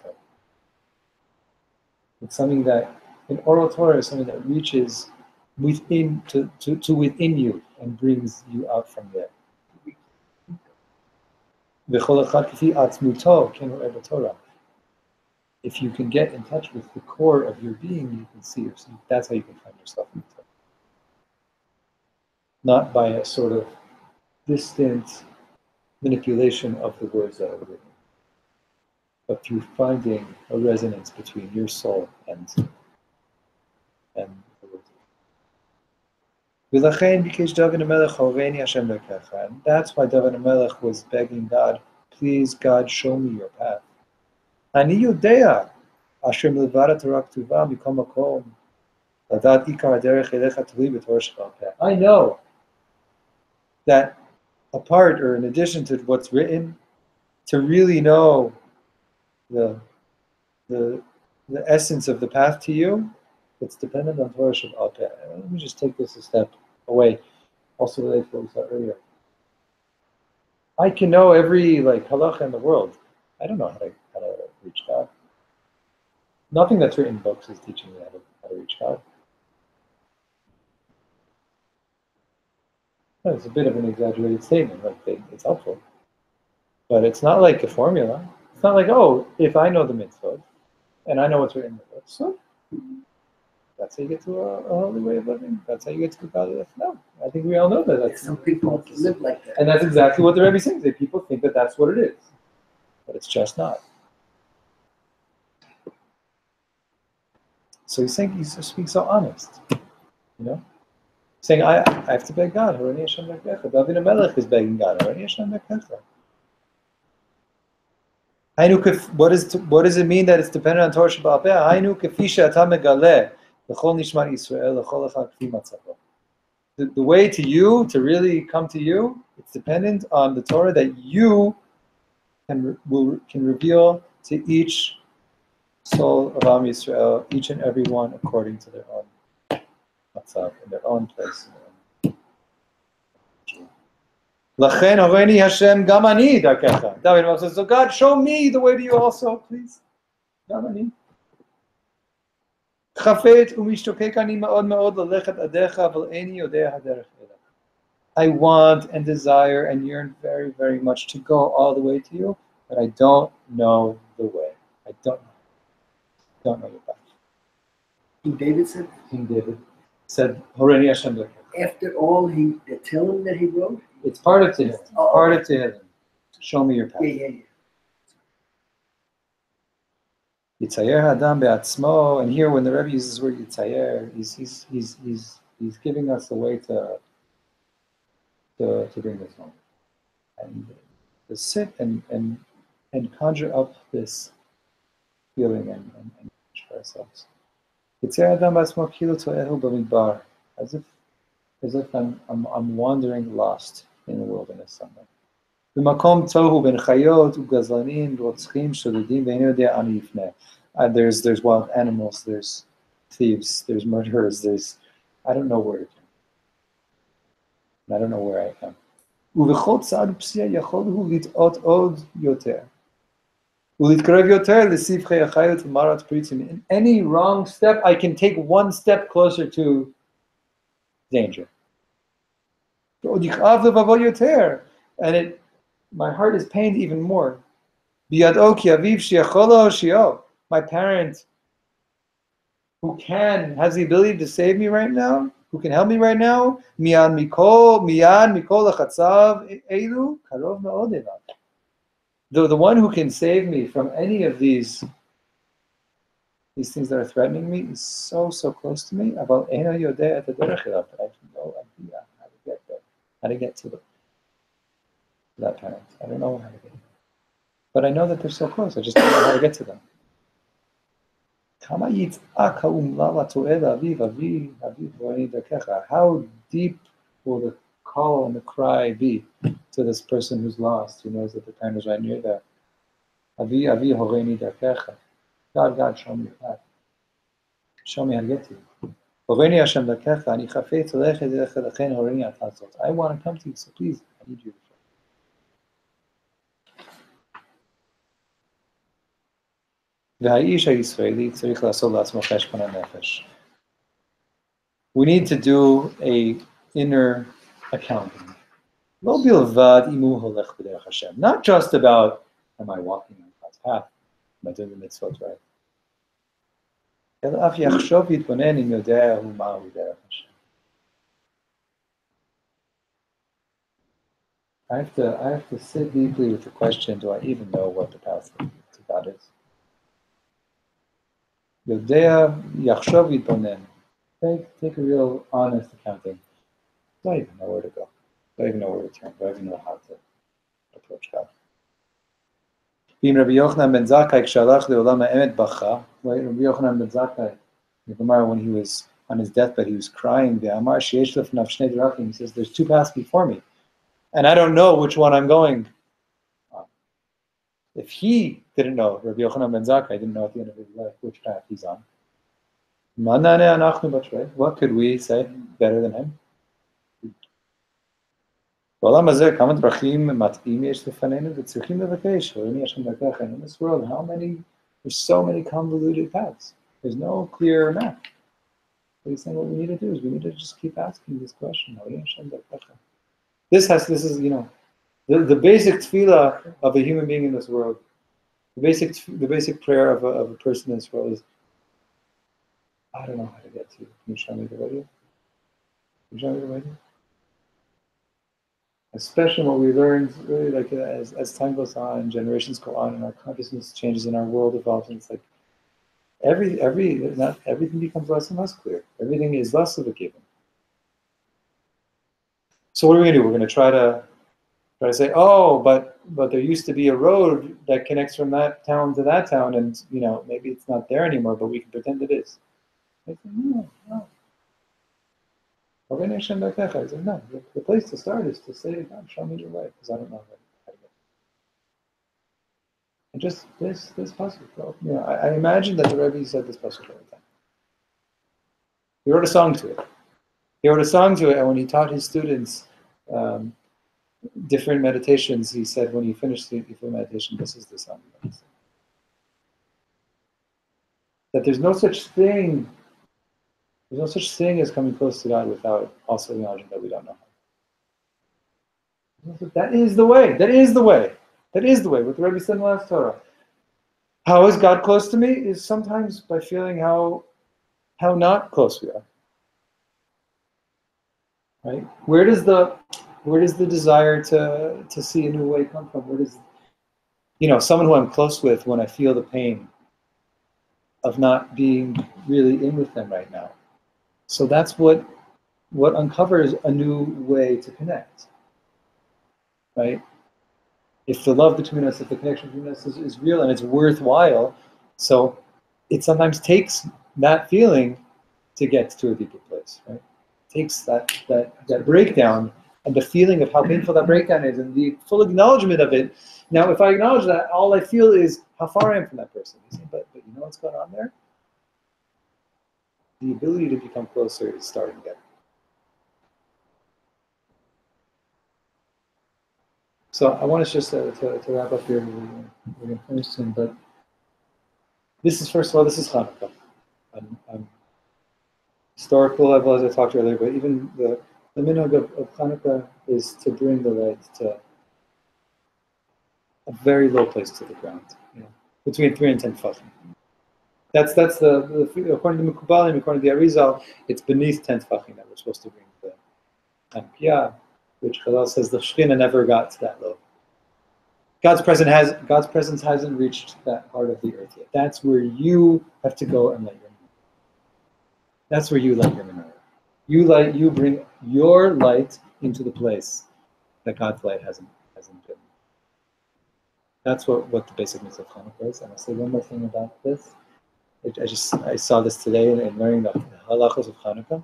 It's something that, an oral Torah is something that reaches within to within you and brings you out from there. If you can get in touch with the core of your being, you can see yourself. That's how you can find yourself in the Torah. Not by a sort of distant manipulation of the words that are written, but through finding a resonance between your soul and the words. And that's why David HaMelech was begging God, please God, show me your path. I know that apart or in addition to what's written, to really know the essence of the path to you, it's dependent on Torah Shabbat. Let me just take this a step away, also related to what we said earlier. I can know every halacha in the world. I don't know how to reach God. Nothing that's written in books is teaching me how to reach God. No, it's a bit of an exaggerated statement. It's helpful, but it's not like a formula. It's not like, oh, if I know the mitzvot and I know what's written in the books, so that's how you get to a holy way of living. That's how you get to godliness. No, I think we all know that. That's some people live like that. And that's exactly what the Rebbe is saying. That people think that that's what it is. But it's just not. So he's saying, he's just being so honest. Saying, I have to beg God. David HaMelech is begging God. What does it mean that it's dependent on Torah Shabbat Peh? The the way to you, to really come to you, it's dependent on the Torah that you can reveal to each soul of Am Yisrael, each and every one according to their own matzah, in their own place. Lachen horeini Hashem gam ani darkecha. David says, so God, show me the way to you also, please. Gam ani. Chafet umishtokek ani me'od me'od lalechet adecha vel eini yodea haderech elach. I want and desire and yearn very, very much to go all the way to you, but I don't know the way. I don't know your path. King David said? King David said, Horeini Hashem darkecha. After all the Tehillim that he wrote? It's part of Tehillim. Oh, part of Tehillim. Show me your path. Yeah. Yitzayer Adam be'atzmo, and here when the Rebbe uses the word Yitzayer, he's giving us a way to bring this home, and to sit and conjure up this feeling and for ourselves. Yitzayer Adam be'atzmo kilo to'ehu b'midbar, as if I'm wandering lost in the wilderness somewhere. B'makom tohu ben chayot u'gazlanim rotzchim shodedim ve'eino yodea ani yifneh. There's wild animals, there's thieves, there's murderers, I don't know where to turn. I don't know where I am. Uv'chol tzad u'psiya yachol hu lit'ot od yoter. U'litkarev yoter l'sivchei achayot v'marat pritzim. In any wrong step, I can take one step closer to danger. And my heart is pained even more. My parent, who has the ability to save me right now, who can help me right now, the one who can save me from any of these things that are threatening me is so close to me. About I have no idea how to get to that parent. I don't know how to get there. But I know that they're so close. I just don't know how to get to them. How deep will the call and the cry be to this person who's lost, who knows that the parent is right near there? God, show me your path. Show me how to get to you. I want to come to you, so please, I need you. We need to do an inner accounting. Not just about, am I walking on God's path? Am I doing the mitzvot right? I have to sit deeply with the question, do I even know what the path to God is? Take a real honest accounting. Don't even know where to go. Don't even know where to turn. Don't even know how to approach God. Rabbi Yochanan ben Zakkai, the Gemara, when he was on his deathbed, he was crying. He says, there's two paths before me, and I don't know which one I'm going on. If he didn't know, Rabbi Yochanan ben Zakkai didn't know at the end of his life which path he's on. What could we say better than him? In this world, there's so many convoluted paths. There's no clear map. So he's saying what we need to do is we need to just keep asking this question. This is, the basic tefillah of a human being in this world. The basic prayer of a person in this world is, I don't know how to get to you. Can you show me the way? Can you show me the way? Especially what we learned, really, like as time goes on and generations go on and our consciousness changes and our world evolves, and it's like not everything becomes less and less clear. Everything is less of a given. So what are we going to do? We're going to try to say, oh, but there used to be a road that connects from that town to that town, and maybe it's not there anymore, but we can pretend it is. No. He said, no, the place to start is to say, God, show me your way, because I don't know how to get it. And just this pasuk, I imagine that the Rebbe said this pasuk all the time. He wrote a song to it. And when he taught his students different meditations, he said, when you finish the meditation, this is the song. That there's no such thing as coming close to God without also acknowledging that we don't know how. That is the way. What the Rebbe said in the last Torah. How is God close to me? Is sometimes by feeling how not close we are. Right? Where does the desire to see a new way come from? Where does someone who I'm close with, when I feel the pain of not being really in with them right now? So that's what uncovers a new way to connect. Right? If the love between us, if the connection between us is real and it's worthwhile, so it sometimes takes that feeling to get to a deeper place, right? It takes that breakdown and the feeling of how painful that breakdown is and the full acknowledgement of it. Now, if I acknowledge that, all I feel is how far I am from that person. You see, but you know what's going on there? The ability to become closer is starting again. So I want us just to wrap up here. We're going to finish soon, but this is Chanukah. I'm historical level, as I talked earlier, but even the minhag of Chanukah is to bring the light to a very low place to the ground, between 3 and 10 tefachim. That's the according to Mekubalim, according to the Arizal, it's beneath 10 tefachim that we're supposed to bring the Chanukah, which Chazal says the Shekhinah never got to that low. God's presence hasn't reached that part of the earth yet. That's where you have to go and light your menorah. That's where you light your menorah. You bring your light into the place that God's light hasn't been. That's what the basic mitzvah of Chanukah is. And I'll say one more thing about this. I saw this today in learning the halachos of Chanukah.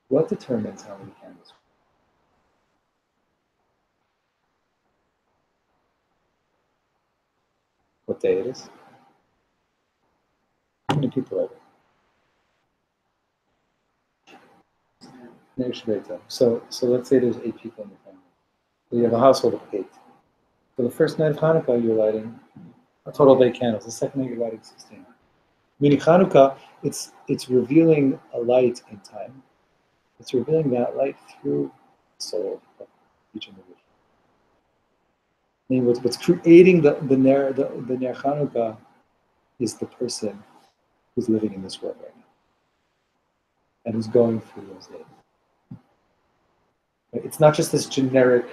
What determines how many candles? What day it is? How many people are there? So let's say there's 8 people in the family. So you have a household of 8. So the first night of Chanukah, you're lighting a total of 8 candles. The second night, you're lighting 16. Meaning Chanukah, it's revealing a light in time. It's revealing that light through the soul of each individual. And what's creating the Ner Chanukah is the person who's living in this world right now and who's going through those days. Right? It's not just this generic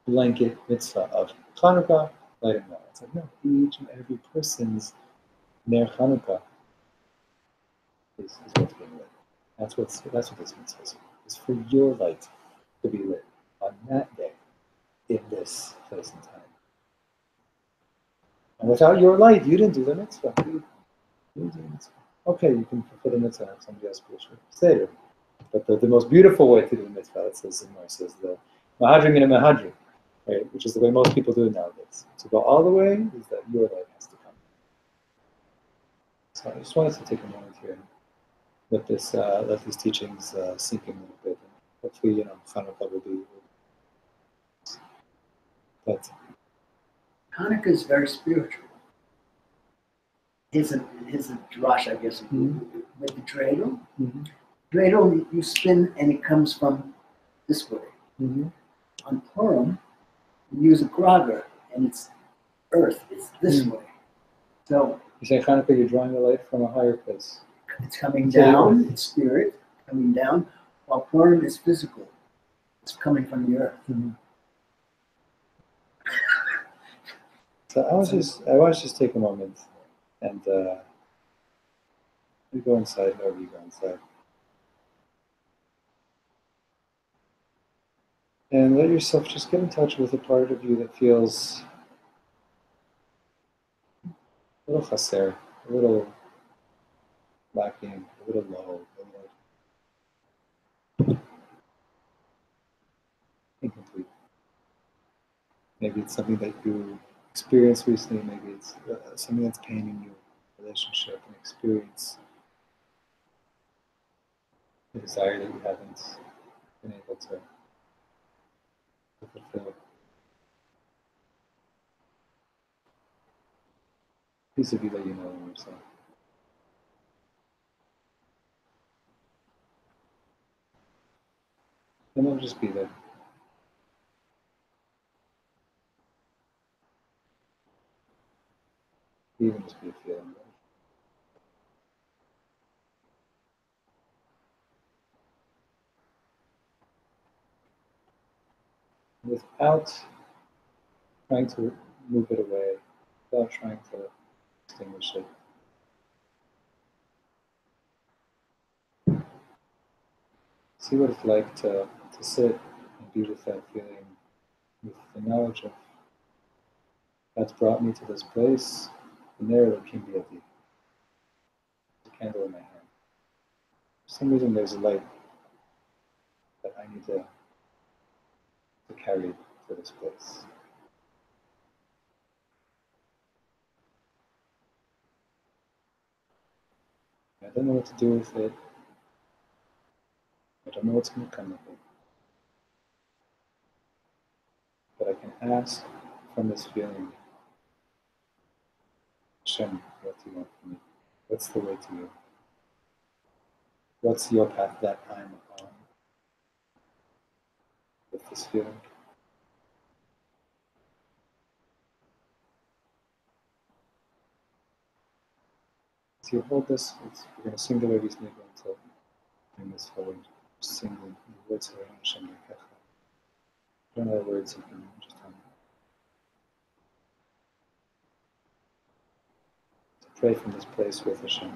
blanket mitzvah of Chanukah, lighting light. It's like, no, each and every person's Ner Chanukah is what's being lit. That's what this mitzvah is. It's for your light to be lit on that day in this place and time. And without your light, you didn't do the mitzvah. You didn't do the mitzvah. Okay, you can fulfill the mitzvah if somebody else will say it. But the most beautiful way to do the mitzvah, it says the mahadrim in a mahadrim, right? Which is the way most people do it nowadays. To go all the way is that your light has to come. So I just wanted to take a moment here and let these teachings sink in a little bit. And hopefully, Chanukah will be. But Hanukkah is very spiritual. Here's a drush, I guess, with the dreidel. Mm-hmm. Dreidel, you spin and it comes from this way. Mm-hmm. On Purim, you use a grogger and it's earth. It's this way. So you say Chanukah, you're drawing the light from a higher place. It's coming down. It's spirit coming down. While Purim is physical. It's coming from the earth. Mm-hmm. So I want to just take a moment and you go inside, however you go inside. And let yourself just get in touch with a part of you that feels a little chaser, a little lacking, a little low. incomplete. Maybe it's something that you experienced recently. Maybe it's something that's paining you, relationship, an experience, a desire that you haven't been able to fulfill. Piece of you that you know in yourself. And it'll just be there. Even just be a feeling. Without trying to move it away, without trying to extinguish it. See what it's like to sit and be with that feeling, with the knowledge of that's brought me to this place, and there it can be a candle in my hand. For some reason there's a light that I need to carry to this place. I don't know what to do with it. I don't know what's going to come of it. But I can ask from this feeling, Hashem, what do you want from me? What's the way to you? What's your path that I'm on with this feeling? So you hold this, we're going to sing the Rebbe's Niggun to bring this forward. Sing the words of Hashem Yekecha. Don't know the words, you can just tell me. To pray from this place with Hashem.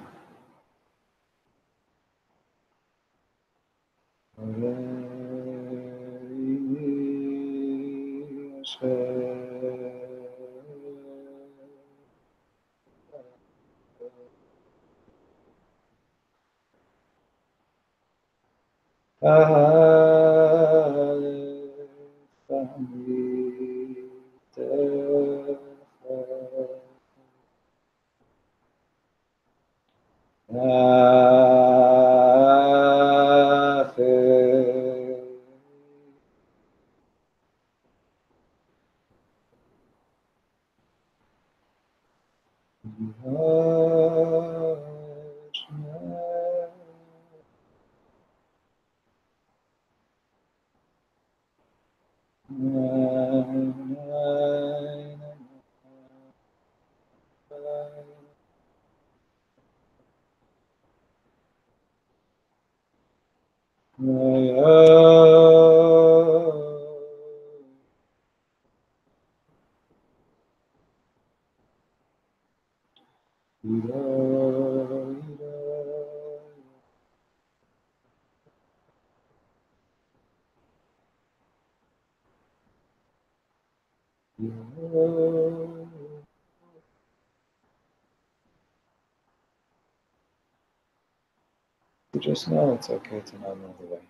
You just know it's okay to not know the way.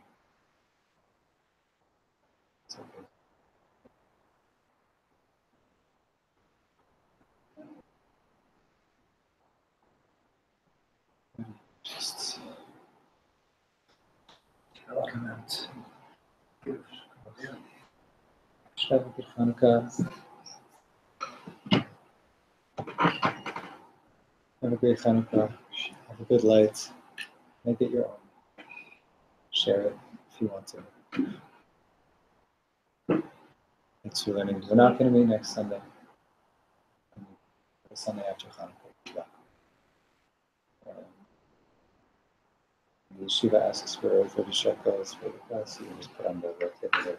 It's okay. Just come out. Have a good Chanukah. Have a great Chanukah. Have a good light. Make it your own. Share it if you want to. Thanks for learning. We're not going to meet next Sunday. The Sunday after Chanukah. The Yeshiva asks for 30 shekels for the class. You can just put on the table.